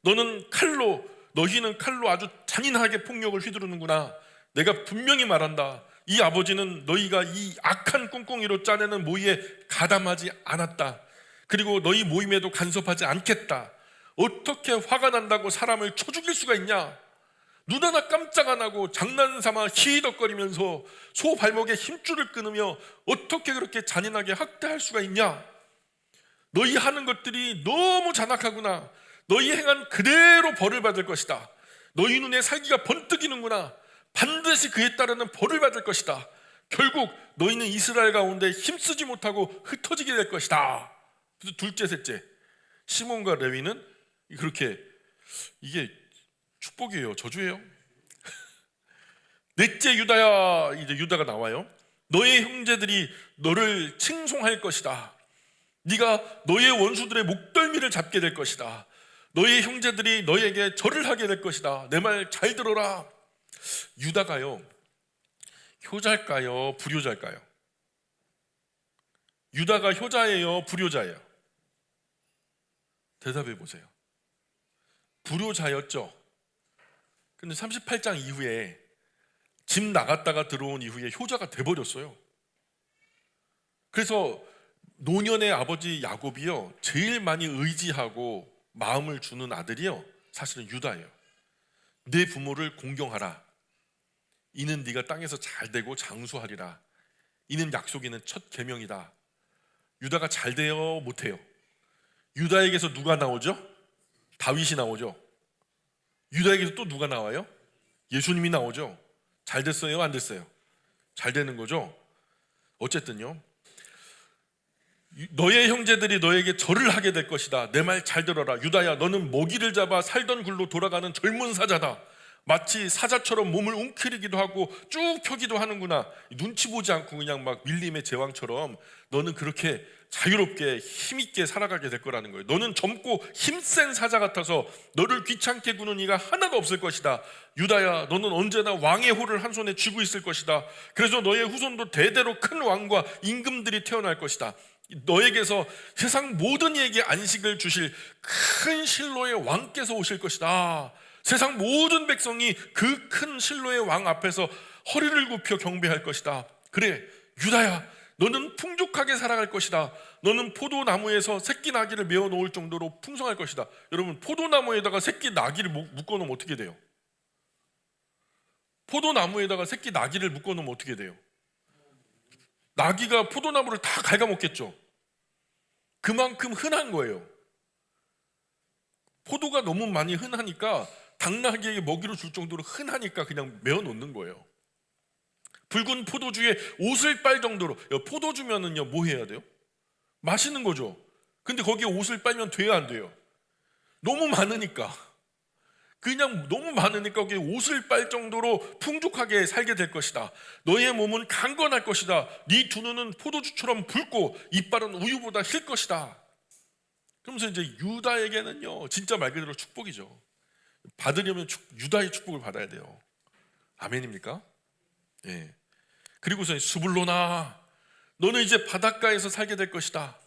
너희는 칼로 아주 잔인하게 폭력을 휘두르는구나. 내가 분명히 말한다. 이 아버지는 너희가 이 악한 꿍꿍이로 짜내는 모의에 가담하지 않았다. 그리고 너희 모임에도 간섭하지 않겠다. 어떻게 화가 난다고 사람을 쳐 죽일 수가 있냐? 눈 하나 깜짝 안 하고 장난삼아 히덕거리면서 소 발목에 힘줄을 끊으며 어떻게 그렇게 잔인하게 학대할 수가 있냐? 너희 하는 것들이 너무 잔악하구나. 너희 행한 그대로 벌을 받을 것이다. 너희 눈에 살기가 번뜩이는구나. 반드시 그에 따르는 벌을 받을 것이다. 결국 너희는 이스라엘 가운데 힘쓰지 못하고 흩어지게 될 것이다. 그래서 둘째, 셋째, 시몬과 레위는 그렇게, 이게 축복이에요, 저주예요? 넷째 유다야, 이제 유다가 나와요. 너의 형제들이 너를 칭송할 것이다. 네가 너의 원수들의 목덜미를 잡게 될 것이다. 너의 형제들이 너에게 절을 하게 될 것이다. 내 말 잘 들어라. 유다가요, 효자일까요, 불효자일까요? 유다가 효자예요, 불효자예요? 대답해 보세요. 불효자였죠. 근데 38장 이후에 집 나갔다가 들어온 이후에 효자가 돼버렸어요. 그래서 노년의 아버지 야곱이요, 제일 많이 의지하고 마음을 주는 아들이요, 사실은 유다예요. 내 부모를 공경하라. 이는 네가 땅에서 잘 되고 장수하리라. 이는 약속이는 첫 계명이다. 유다가 잘 돼요, 못해요? 유다에게서 누가 나오죠? 다윗이 나오죠. 유다에게서 또 누가 나와요? 예수님이 나오죠. 잘 됐어요, 안 됐어요? 잘 되는 거죠. 어쨌든요, 너의 형제들이 너에게 절을 하게 될 것이다. 내 말 잘 들어라. 유다야, 너는 먹이를 잡아 살던 굴로 돌아가는 젊은 사자다. 마치 사자처럼 몸을 웅크리기도 하고 쭉 펴기도 하는구나. 눈치 보지 않고 그냥 막 밀림의 제왕처럼 너는 그렇게 자유롭게 힘있게 살아가게 될 거라는 거예요. 너는 젊고 힘센 사자 같아서 너를 귀찮게 구는 이가 하나도 없을 것이다. 유다야, 너는 언제나 왕의 호를 한 손에 쥐고 있을 것이다. 그래서 너의 후손도 대대로 큰 왕과 임금들이 태어날 것이다. 너에게서 세상 모든 이에게 안식을 주실 큰 실로의 왕께서 오실 것이다. 세상 모든 백성이 그 큰 실로의 왕 앞에서 허리를 굽혀 경배할 것이다. 그래, 유다야, 너는 풍족하게 살아갈 것이다. 너는 포도나무에서 새끼 나귀를 메어 놓을 정도로 풍성할 것이다. 여러분, 포도나무에다가 새끼 나귀를 묶어 놓으면 어떻게 돼요? 포도나무에다가 새끼 나귀를 묶어 놓으면 어떻게 돼요? 나귀가 포도나무를 다 갉아먹겠죠. 그만큼 흔한 거예요. 포도가 너무 많이 흔하니까 당나귀에게 먹이로 줄 정도로 흔하니까 그냥 메어 놓는 거예요. 붉은 포도주에 옷을 빨 정도로. 포도주면은요, 뭐 해야 돼요? 마시는 거죠. 근데 거기에 옷을 빨면 돼야 안 돼요? 너무 많으니까. 그냥 너무 많으니까 거기에 옷을 빨 정도로 풍족하게 살게 될 것이다. 너의 몸은 강건할 것이다. 네 두 눈은 포도주처럼 붉고 이빨은 우유보다 힐 것이다. 그러면서 이제 유다에게는요, 진짜 말 그대로 축복이죠. 받으려면 유다의 축복을 받아야 돼요. 아멘입니까? 예. 그리고서 스불로나, 너는 이제 바닷가에서 살게 될 것이다.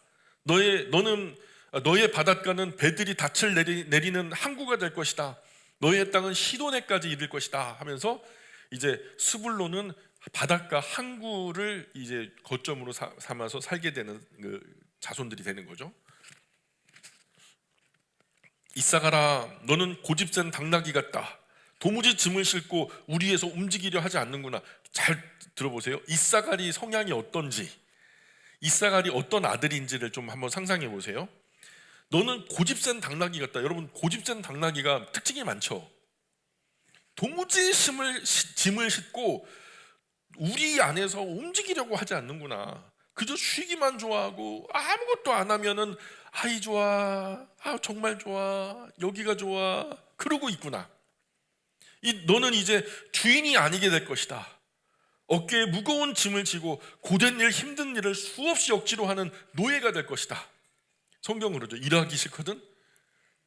너의 바닷가는 배들이 닻을 내리는 항구가 될 것이다. 너의 땅은 시도네까지 이를 것이다. 하면서 이제 스불론은 바닷가 항구를 이제 거점으로 삼아서 살게 되는 그 자손들이 되는 거죠. 이사가라, 너는 고집센 당나귀 같다. 도무지 짐을 싣고 우리에서 움직이려 하지 않는구나. 잘 들어보세요. 이사갈이 성향이 어떤지, 이사갈이 어떤 아들인지를 좀 한번 상상해 보세요. 너는 고집센 당나귀 같다. 여러분, 고집센 당나귀가 특징이 많죠. 도무지 짐을 싣고 우리 안에서 움직이려고 하지 않는구나. 그저 쉬기만 좋아하고 아무것도 안 하면은 아이 좋아, 아 정말 좋아, 여기가 좋아, 그러고 있구나. 너는 이제 주인이 아니게 될 것이다. 어깨에 무거운 짐을 지고 고된 일, 힘든 일을 수없이 억지로 하는 노예가 될 것이다. 성경은 그러죠. 일하기 싫거든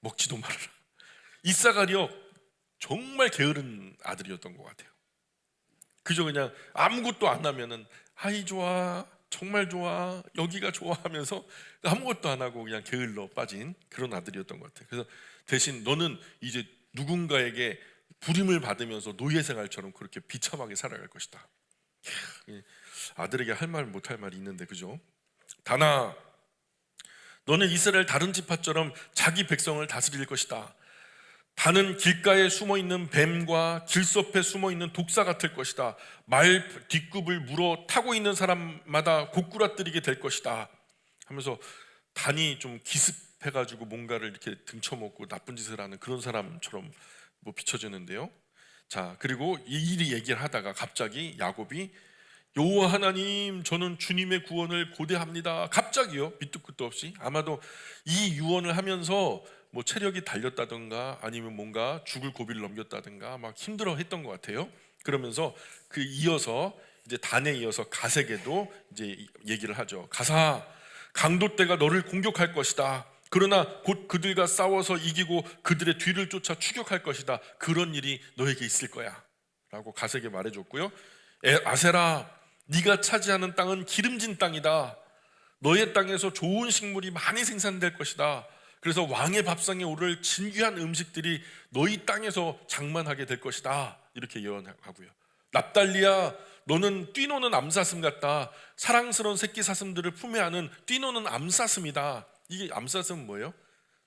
먹지도 말아라. 이사갈이요, 정말 게으른 아들이었던 것 같아요. 그저 그냥 아무것도 안 하면은 아이 좋아, 정말 좋아, 여기가 좋아 하면서 아무것도 안 하고 그냥 게을러 빠진 그런 아들이었던 것 같아요. 그래서 대신 너는 이제 누군가에게 부림을 받으면서 노예 생활처럼 그렇게 비참하게 살아갈 것이다. 아들에게 할 말 못할 말이 있는데, 그죠? 다나, 너는 이스라엘 다른 지파처럼 자기 백성을 다스릴 것이다. 다는 길가에 숨어있는 뱀과 길섭에 숨어있는 독사 같을 것이다. 말 뒷굽을 물어 타고 있는 사람마다 고꾸라뜨리게 될 것이다 하면서 단이 좀 기습해가지고 뭔가를 이렇게 등쳐먹고 나쁜 짓을 하는 그런 사람처럼 뭐 비춰지는데요. 자, 그리고 이 얘기를 하다가 갑자기 야곱이 여호와 하나님, 저는 주님의 구원을 고대합니다. 갑자기요, 밑도 끝도 없이. 아마도 이 유언을 하면서 뭐 체력이 달렸다든가 아니면 뭔가 죽을 고비를 넘겼다든가 막 힘들어했던 것 같아요. 그러면서 그 이어서 이제 단에 이어서 가세게도 이제 얘기를 하죠. 가사, 강도떼가 너를 공격할 것이다. 그러나 곧 그들과 싸워서 이기고 그들의 뒤를 쫓아 추격할 것이다. 그런 일이 너에게 있을 거야 라고 가세게 말해줬고요. 아세라, 네가 차지하는 땅은 기름진 땅이다. 너의 땅에서 좋은 식물이 많이 생산될 것이다. 그래서 왕의 밥상에 오를 진귀한 음식들이 너희 땅에서 장만하게 될 것이다. 이렇게 예언하고요. 납달리야, 너는 뛰노는 암사슴 같다. 사랑스러운 새끼 사슴들을 품에 안은 뛰노는 암사슴이다. 이게 암사슴은 뭐예요?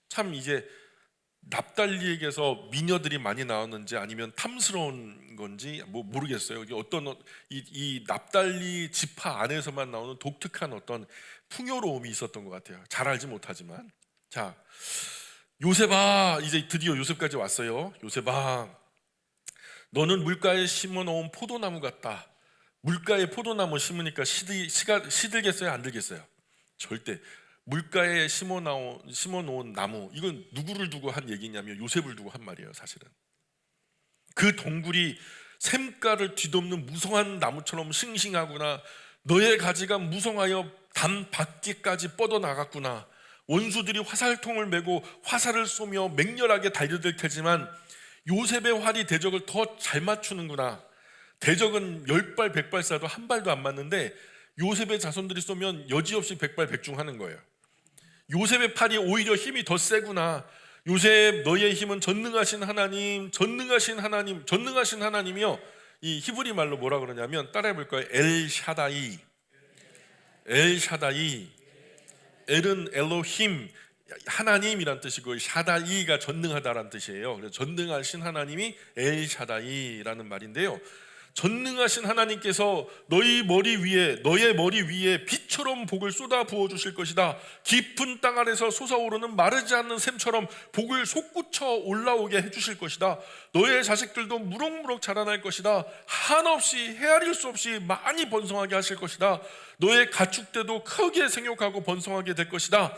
참 이제 납달리에게서 미녀들이 많이 나왔는지 아니면 탐스러운 건지 뭐 모르겠어요. 이게 어떤 이 납달리 지파 안에서만 나오는 독특한 어떤 풍요로움이 있었던 것 같아요. 잘 알지 못하지만. 자, 요셉아, 이제 드디어 요셉까지 왔어요. 요셉아, 너는 물가에 심어놓은 포도나무 같다. 물가에 포도나무 심으니까 시들겠어요? 안 들겠어요? 절대. 물가에 심어놓은 나무, 이건 누구를 두고 한 얘기냐면 요셉을 두고 한 말이에요. 사실은 그 동굴이 샘가를 뒤덮는 무성한 나무처럼 싱싱하구나. 너의 가지가 무성하여 담 밖에까지 뻗어나갔구나. 원수들이 화살통을 메고 화살을 쏘며 맹렬하게 달려들 테지만 요셉의 활이 대적을 더 잘 맞추는구나. 대적은 10발 100발 쏴도 한 발도 안 맞는데 요셉의 자손들이 쏘면 여지없이 100발 100중 하는 거예요. 요셉의 팔이 오히려 힘이 더 세구나. 요셉, 너의 힘은 전능하신 하나님, 전능하신 하나님이요. 이 히브리 말로 뭐라 그러냐면 따라해 볼 거예요. 엘샤다이. 엘은 엘로힘, 하나님이란 뜻이고, 샤다이가 전능하다라는 뜻이에요. 그래서 전능하신 하나님이 엘샤다이라는 말인데요. 전능하신 하나님께서 너의 머리 위에 빛처럼 복을 쏟아 부어 주실 것이다. 깊은 땅 아래서 솟아오르는 마르지 않는 샘처럼 복을 솟구쳐 올라오게 해주실 것이다. 너의 자식들도 무럭무럭 자라날 것이다. 한없이 헤아릴 수 없이 많이 번성하게 하실 것이다. 너의 가축대도 크게 생육하고 번성하게 될 것이다.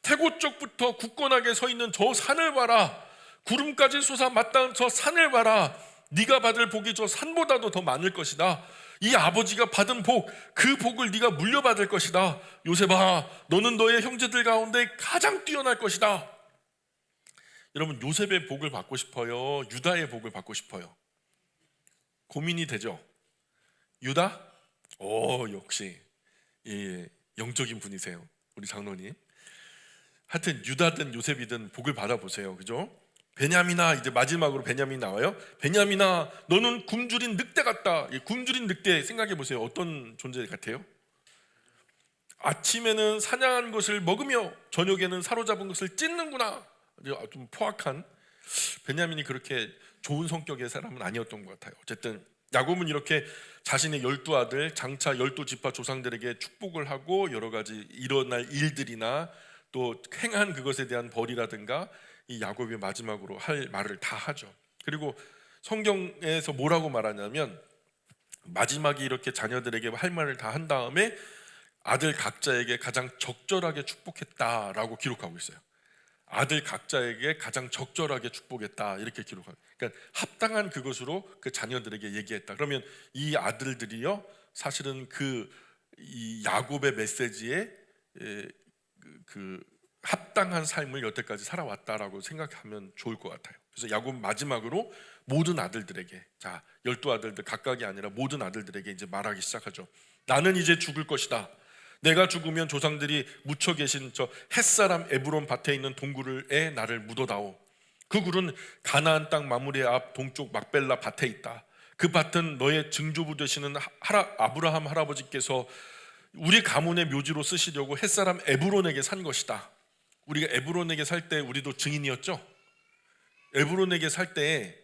태고 쪽부터 굳건하게 서 있는 저 산을 봐라. 구름까지 솟아 맞닿은 저 산을 봐라. 네가 받을 복이 저 산보다도 더 많을 것이다. 이 아버지가 받은 복, 그 복을 네가 물려받을 것이다. 요셉아, 너는 너의 형제들 가운데 가장 뛰어날 것이다. 여러분, 요셉의 복을 받고 싶어요? 유다의 복을 받고 싶어요? 고민이 되죠? 유다? 역시 영적인 분이세요, 우리 장로님. 하여튼 유다든 요셉이든 복을 받아보세요. 그죠? 베냐민아, 이제 마지막으로 베냐민 나와요. 베냐민아, 너는 굶주린 늑대 같다. 굶주린 늑대 생각해 보세요. 어떤 존재 같아요? 아침에는 사냥한 것을 먹으며 저녁에는 사로잡은 것을 찢는구나. 좀 포악한, 베냐민이 그렇게 좋은 성격의 사람은 아니었던 것 같아요. 어쨌든 야곱은 이렇게 자신의 12아들, 장차 12지파 조상들에게 축복을 하고 여러 가지 일어날 일들이나 또 행한 그것에 대한 벌이라든가 이 야곱이 마지막으로 할 말을 다 하죠. 그리고 성경에서 뭐라고 말하냐면 마지막에 이렇게 자녀들에게 할 말을 다 한 다음에 아들 각자에게 가장 적절하게 축복했다라고 기록하고 있어요. 아들 각자에게 가장 적절하게 축복했다, 이렇게 기록하고, 그러니까 합당한 그것으로 그 자녀들에게 얘기했다. 그러면 이 아들들이요, 사실은 이 야곱의 메시지에 그 합당한 삶을 여태까지 살아왔다라고 생각하면 좋을 것 같아요. 그래서 야곱 마지막으로 모든 아들들에게, 자, 12아들들 각각이 아니라 모든 아들들에게 이제 말하기 시작하죠. 나는 이제 죽을 것이다. 내가 죽으면 조상들이 묻혀 계신 저 햇사람 에브론 밭에 있는 동굴에 나를 묻어다오. 그 굴은 가나안 땅 마므레 앞 동쪽 막벨라 밭에 있다. 그 밭은 너의 증조부 되시는 아브라함 할아버지께서 우리 가문의 묘지로 쓰시려고 햇사람 에브론에게 산 것이다. 우리가 에브론에게 살 때 우리도 증인이었죠. 에브론에게 살 때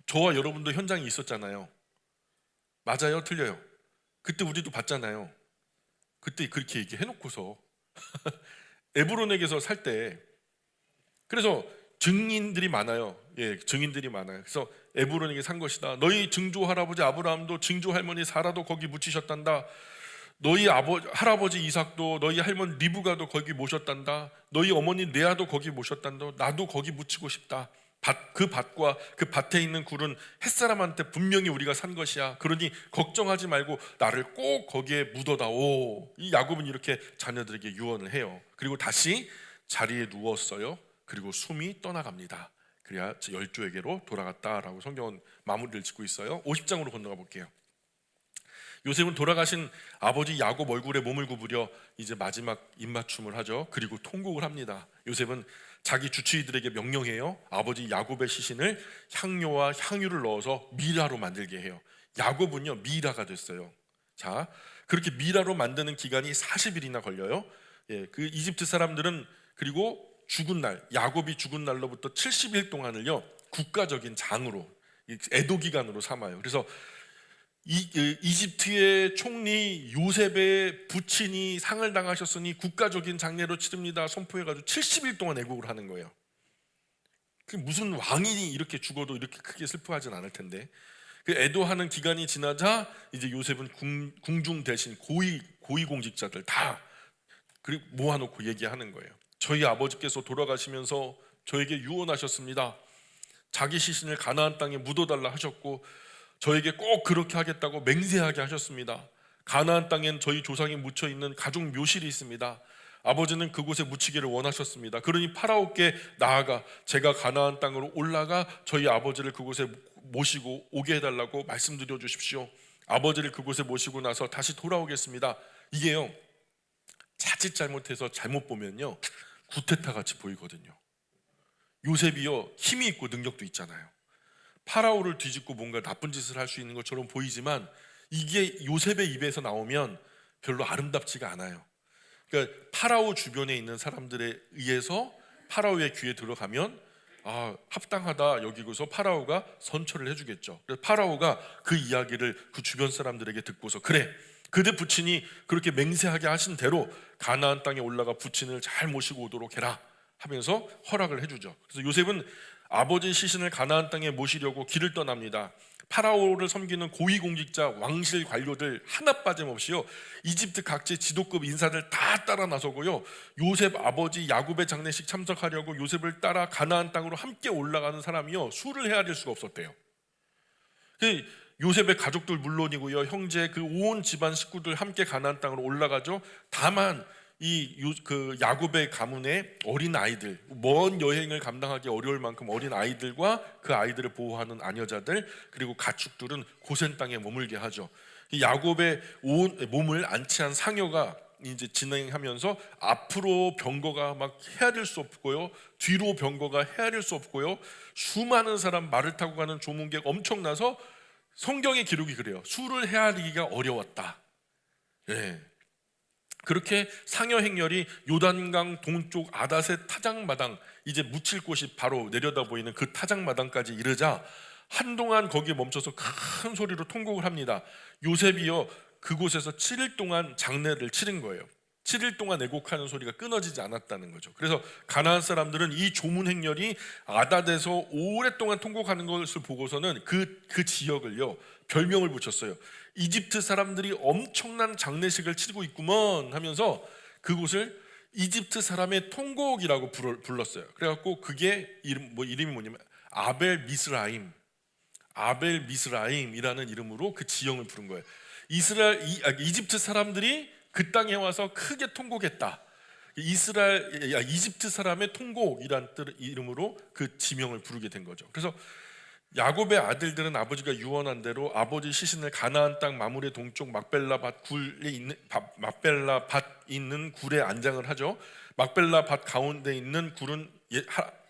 저와 여러분도 현장에 있었잖아요. 맞아요? 틀려요? 그때 우리도 봤잖아요. 그때 그렇게 얘기해놓고서 에브론에게서 살 때, 그래서 증인들이 많아요. 증인들이 많아요. 그래서 에브론에게 산 것이다. 너희 증조 할아버지 아브라함도 증조 할머니 사라도 거기 묻히셨단다. 너희 할아버지 이삭도 너희 할머니 리브가도 거기 모셨단다. 너희 어머니 레아도 거기 모셨단다. 나도 거기 묻히고 싶다. 그 밭과 그 밭에 있는 굴은 햇사람한테 분명히 우리가 산 것이야. 그러니 걱정하지 말고 나를 꼭 거기에 묻어다오. 이 야곱은 이렇게 자녀들에게 유언을 해요. 그리고 다시 자리에 누웠어요. 그리고 숨이 떠나갑니다. 그래야 12에게로 돌아갔다라고 성경은 마무리를 짓고 있어요. 50장으로 건너가 볼게요. 요셉은 돌아가신 아버지 야곱 얼굴에 몸을 구부려 이제 마지막 입맞춤을 하죠. 그리고 통곡을 합니다. 요셉은 자기 주치의들에게 명령해요. 아버지 야곱의 시신을 향료와 향유를 넣어서 미라로 만들게 해요. 야곱은요 미라가 됐어요. 자, 그렇게 미라로 만드는 기간이 40일이나 걸려요. 예, 그 이집트 사람들은 그리고 죽은 날, 야곱이 죽은 날로부터 70일 동안을요 국가적인 장으로, 애도 기간으로 삼아요. 그래서 이집트의 총리 요셉의 부친이 상을 당하셨으니 국가적인 장례로 치릅니다 선포해가지고 70일 동안 애국을 하는 거예요. 그 무슨 왕이 이렇게 죽어도 이렇게 크게 슬퍼하진 않을 텐데, 그 애도하는 기간이 지나자 이제 요셉은 궁중 대신 고위 공직자들 다 그리고 모아놓고 얘기하는 거예요. 저희 아버지께서 돌아가시면서 저에게 유언하셨습니다. 자기 시신을 가나안 땅에 묻어달라 하셨고 저에게 꼭 그렇게 하겠다고 맹세하게 하셨습니다. 가나안 땅엔 저희 조상이 묻혀있는 가족 묘실이 있습니다. 아버지는 그곳에 묻히기를 원하셨습니다. 그러니 파라오께 나아가 제가 가나안 땅으로 올라가 저희 아버지를 그곳에 모시고 오게 해달라고 말씀드려 주십시오. 아버지를 그곳에 모시고 나서 다시 돌아오겠습니다. 이게요 자칫 잘못해서 잘못 보면요 구테타 같이 보이거든요. 요셉이요 힘이 있고 능력도 있잖아요. 파라오를 뒤집고 뭔가 나쁜 짓을 할 수 있는 것처럼 보이지만 이게 요셉의 입에서 나오면 별로 아름답지가 않아요. 그러니까 파라오 주변에 있는 사람들에 의해서 파라오의 귀에 들어가면 합당하다 여기고서 파라오가 선처를 해주겠죠. 그래서 파라오가 그 이야기를 그 주변 사람들에게 듣고서 그래 그대 부친이 그렇게 맹세하게 하신 대로 가나안 땅에 올라가 부친을 잘 모시고 오도록 해라 하면서 허락을 해주죠. 그래서 요셉은 아버지 시신을 가나안 땅에 모시려고 길을 떠납니다. 파라오를 섬기는 고위공직자 왕실 관료들 하나 빠짐없이요 이집트 각지 지도급 인사들 다 따라 나서고요 요셉 아버지 야곱의 장례식 참석하려고 요셉을 따라 가나안 땅으로 함께 올라가는 사람이요 수를 헤아릴 수가 없었대요. 요셉의 가족들 물론이고요 형제 그 온 집안 식구들 함께 가나안 땅으로 올라가죠. 다만 그 야곱의 가문의 어린 아이들, 먼 여행을 감당하기 어려울 만큼 어린 아이들과 그 아이들을 보호하는 아녀자들 그리고 가축들은 고센 땅에 머물게 하죠. 야곱의 온 몸을 안치한 상여가 이제 진행하면서 앞으로 병거가 막 헤아릴 수 없고요 뒤로 병거가 헤아릴 수 없고요 수많은 사람 말을 타고 가는 조문객 엄청나서 성경의 기록이 그래요. 수를 헤아리기가 어려웠다. 예. 그렇게 상여 행렬이 요단강 동쪽 아닷의 타작마당, 이제 묻힐 곳이 바로 내려다 보이는 그 타작마당까지 이르자 한동안 거기에 멈춰서 큰 소리로 통곡을 합니다. 요셉이요 그곳에서 7일 동안 장례를 치른 거예요. 7일 동안 애곡하는 소리가 끊어지지 않았다는 거죠. 그래서 가나안 사람들은 이 조문 행렬이 아닷에서 오랫동안 통곡하는 것을 보고서는 그 지역을요 별명을 붙였어요. 이집트 사람들이 엄청난 장례식을 치르고 있구먼 하면서 그곳을 이집트 사람의 통곡이라고 불렀어요. 그래갖고 그게 이름이 뭐냐면 아벨 미스라임이라는 이름으로 그 지형을 부른 거예요. 이집트 사람들이 그 땅에 와서 크게 통곡했다. 이집트 사람의 통곡이란 이름으로 그 지명을 부르게 된 거죠. 그래서 야곱의 아들들은 아버지가 유언한 대로 아버지 시신을 가나안 땅 마물의 동쪽 막벨라 밭 있는 굴에 안장을 하죠. 막벨라 밭 가운데 있는 굴은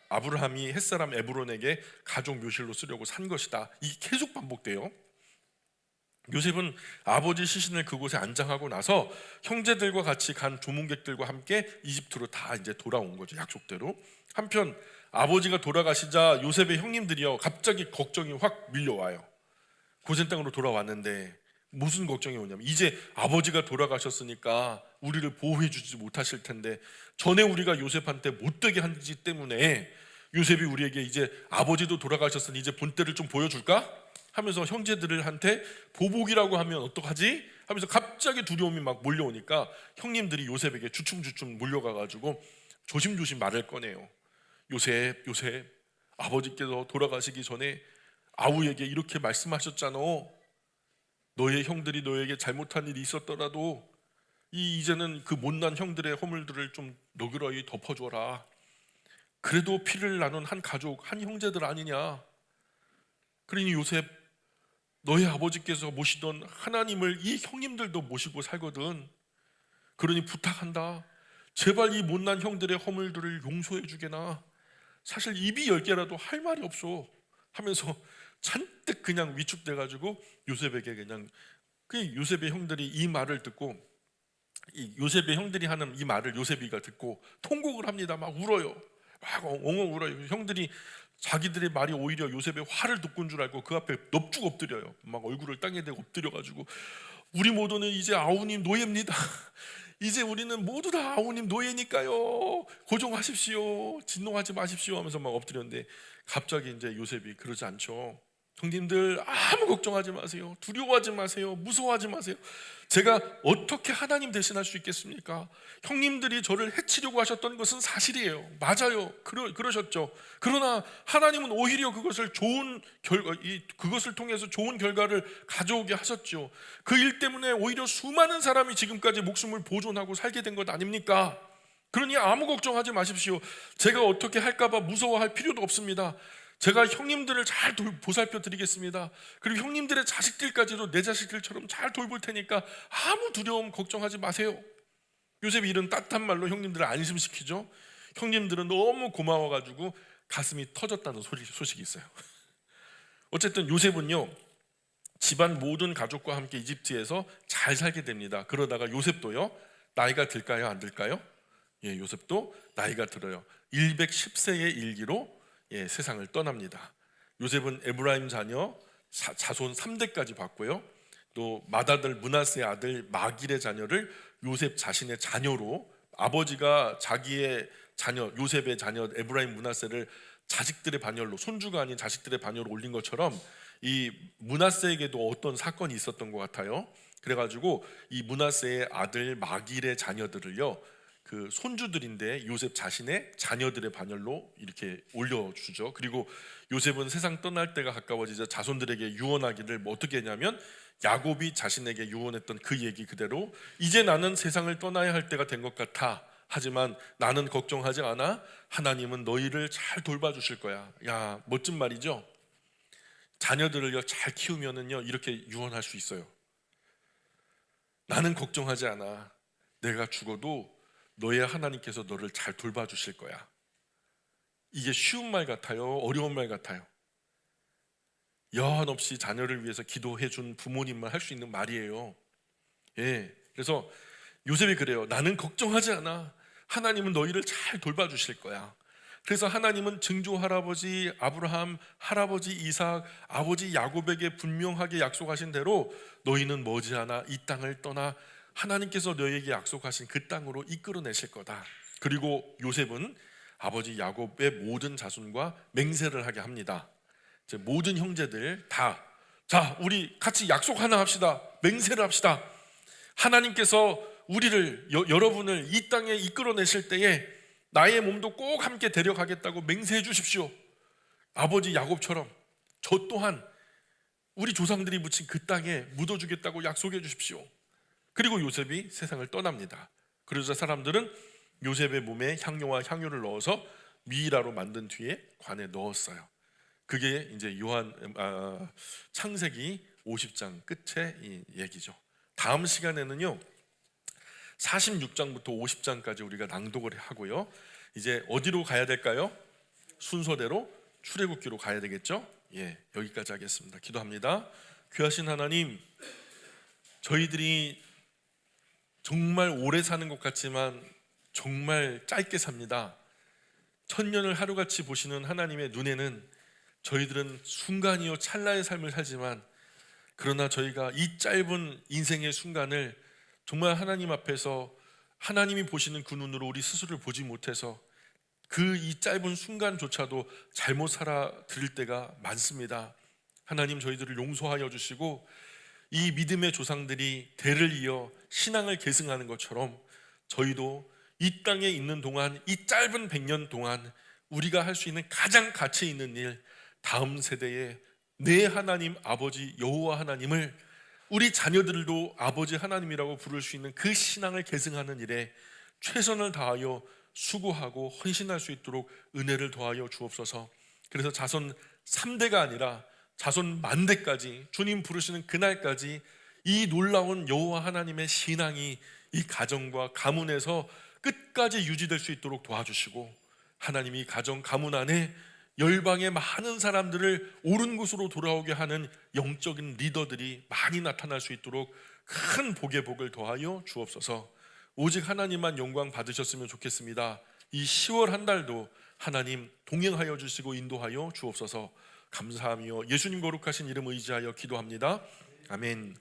아브라함이 햇사람 에브론에게 가족 묘실로 쓰려고 산 것이다. 이게 계속 반복돼요. 요셉은 아버지 시신을 그곳에 안장하고 나서 형제들과 같이 간 조문객들과 함께 이집트로 다 이제 돌아온 거죠. 약속대로. 한편 아버지가 돌아가시자 요셉의 형님들이요 갑자기 걱정이 확 밀려와요. 고센 땅으로 돌아왔는데 무슨 걱정이 오냐면 이제 아버지가 돌아가셨으니까 우리를 보호해 주지 못하실 텐데 전에 우리가 요셉한테 못되게 한지 때문에 요셉이 우리에게 이제 아버지도 돌아가셨으니 이제 본때를 좀 보여줄까? 하면서 형제들한테 보복이라고 하면 어떡하지? 하면서 갑자기 두려움이 막 몰려오니까 형님들이 요셉에게 주춤주춤 몰려가가지고 조심조심 말을 꺼내요. 요셉 아버지께서 돌아가시기 전에 아우에게 이렇게 말씀하셨잖아. 너의 형들이 너에게 잘못한 일이 있었더라도 이제는 그 못난 형들의 허물들을 좀 너그러이 덮어줘라. 그래도 피를 나눈 한 가족, 한 형제들 아니냐. 그러니 요셉 너희 아버지께서 모시던 하나님을 이 형님들도 모시고 살거든. 그러니 부탁한다. 제발 이 못난 형들의 허물들을 용서해 주게나. 사실 입이 10개라도 할 말이 없어 하면서 잔뜩 그냥 위축돼가지고 요셉에게 그냥, 그 요셉의 형들이 이 말을 듣고, 이 요셉의 형들이 하는 이 말을 요셉이가 듣고 통곡을 합니다. 막 울어요. 막 엉엉 울어요. 형들이 자기들의 말이 오히려 요셉의 화를 돋군 줄 알고 그 앞에 넙죽 엎드려요. 막 얼굴을 땅에 대고 엎드려가지고, 우리 모두는 이제 아우님 노예입니다. 이제 우리는 모두 다 아우님 노예니까요. 고종하십시오. 진노하지 마십시오 하면서 막 엎드렸는데, 갑자기 이제 요셉이 그러지 않죠. 형님들 아무 걱정하지 마세요. 두려워하지 마세요. 무서워하지 마세요. 제가 어떻게 하나님 대신할 수 있겠습니까? 형님들이 저를 해치려고 하셨던 것은 사실이에요. 맞아요. 그러셨죠. 그러나 하나님은 오히려 그것을 그것을 통해서 좋은 결과를 가져오게 하셨죠. 그 일 때문에 오히려 수많은 사람이 지금까지 목숨을 보존하고 살게 된 것 아닙니까? 그러니 아무 걱정하지 마십시오. 제가 어떻게 할까봐 무서워할 필요도 없습니다. 제가 형님들을 잘 보살펴 드리겠습니다. 그리고 형님들의 자식들까지도 내 자식들처럼 잘 돌볼 테니까 아무 두려움 걱정하지 마세요. 요셉이 이런 따뜻한 말로 형님들을 안심시키죠. 형님들은 너무 고마워가지고 가슴이 터졌다는 소식이 있어요. 어쨌든 요셉은요, 집안 모든 가족과 함께 이집트에서 잘 살게 됩니다. 그러다가 요셉도요, 나이가 들까요, 안 들까요? 예, 요셉도 나이가 들어요. 110세의 일기로 세상을 떠납니다. 요셉은 에브라임 자녀 자손 3대까지 봤고요. 또 맏아들 므낫세의 아들 마길의 자녀를 요셉 자신의 자녀로, 아버지가 자기의 자녀 요셉의 자녀 에브라임 므낫세를 자식들의 반열로, 손주가 아닌 자식들의 반열로 올린 것처럼 이 므낫세에게도 어떤 사건이 있었던 것 같아요. 그래가지고 이 므낫세의 아들 마길의 자녀들을요, 그 손주들인데 요셉 자신의 자녀들의 반열로 이렇게 올려주죠. 그리고 요셉은 세상 떠날 때가 가까워지자 자손들에게 유언하기를 어떻게 했냐면, 야곱이 자신에게 유언했던 그 얘기 그대로, 이제 나는 세상을 떠나야 할 때가 된 것 같아. 하지만 나는 걱정하지 않아. 하나님은 너희를 잘 돌봐주실 거야. 야, 멋진 말이죠. 자녀들을요 잘 키우면은요 이렇게 유언할 수 있어요. 나는 걱정하지 않아. 내가 죽어도 너의 하나님께서 너를 잘 돌봐주실 거야. 이게 쉬운 말 같아요? 어려운 말 같아요? 여한 없이 자녀를 위해서 기도해 준 부모님만 할 수 있는 말이에요. 예, 그래서 요셉이 그래요. 나는 걱정하지 않아. 하나님은 너희를 잘 돌봐주실 거야. 그래서 하나님은 증조 할아버지 아브라함, 할아버지 이삭, 아버지 야곱에게 분명하게 약속하신 대로 너희는 머지않아 이 땅을 떠나 하나님께서 너희에게 약속하신 그 땅으로 이끌어내실 거다. 그리고 요셉은 아버지 야곱의 모든 자손과 맹세를 하게 합니다. 이제 모든 형제들 다, 자, 우리 같이 약속 하나 합시다. 맹세를 합시다. 하나님께서 우리를, 여러분을 이 땅에 이끌어내실 때에 나의 몸도 꼭 함께 데려가겠다고 맹세해 주십시오. 아버지 야곱처럼 저 또한 우리 조상들이 묻힌 그 땅에 묻어주겠다고 약속해 주십시오. 그리고 요셉이 세상을 떠납니다. 그러자 사람들은 요셉의 몸에 향료와 향유를 넣어서 미이라로 만든 뒤에 관에 넣었어요. 그게 이제 창세기 50장 끝의 이 얘기죠. 다음 시간에는요 46장부터 50장까지 우리가 낭독을 하고요, 이제 어디로 가야 될까요? 순서대로 출애굽기로 가야 되겠죠? 예, 여기까지 하겠습니다. 기도합니다. 귀하신 하나님, 저희들이 정말 오래 사는 것 같지만 정말 짧게 삽니다. 천년을 하루같이 보시는 하나님의 눈에는 저희들은 순간이요 찰나의 삶을 살지만, 그러나 저희가 이 짧은 인생의 순간을 정말 하나님 앞에서 하나님이 보시는 그 눈으로 우리 스스로를 보지 못해서 그 이 짧은 순간조차도 잘못 살아드릴 때가 많습니다. 하나님, 저희들을 용서하여 주시고 이 믿음의 조상들이 대를 이어 신앙을 계승하는 것처럼 저희도 이 땅에 있는 동안, 이 짧은 100년 동안 우리가 할 수 있는 가장 가치 있는 일, 다음 세대에 내 하나님 아버지 여호와 하나님을 우리 자녀들도 아버지 하나님이라고 부를 수 있는 그 신앙을 계승하는 일에 최선을 다하여 수고하고 헌신할 수 있도록 은혜를 더하여 주옵소서. 그래서 자손 3대가 아니라 자손 만대까지 주님 부르시는 그날까지 이 놀라운 여호와 하나님의 신앙이 이 가정과 가문에서 끝까지 유지될 수 있도록 도와주시고, 하나님이 가정 가문 안에 열방의 많은 사람들을 옳은 곳으로 돌아오게 하는 영적인 리더들이 많이 나타날 수 있도록 큰 복의 복을 더하여 주옵소서. 오직 하나님만 영광 받으셨으면 좋겠습니다. 이 10월 한 달도 하나님 동행하여 주시고 인도하여 주옵소서. 감사하며 예수님 거룩하신 이름 의지하여 기도합니다. 아멘.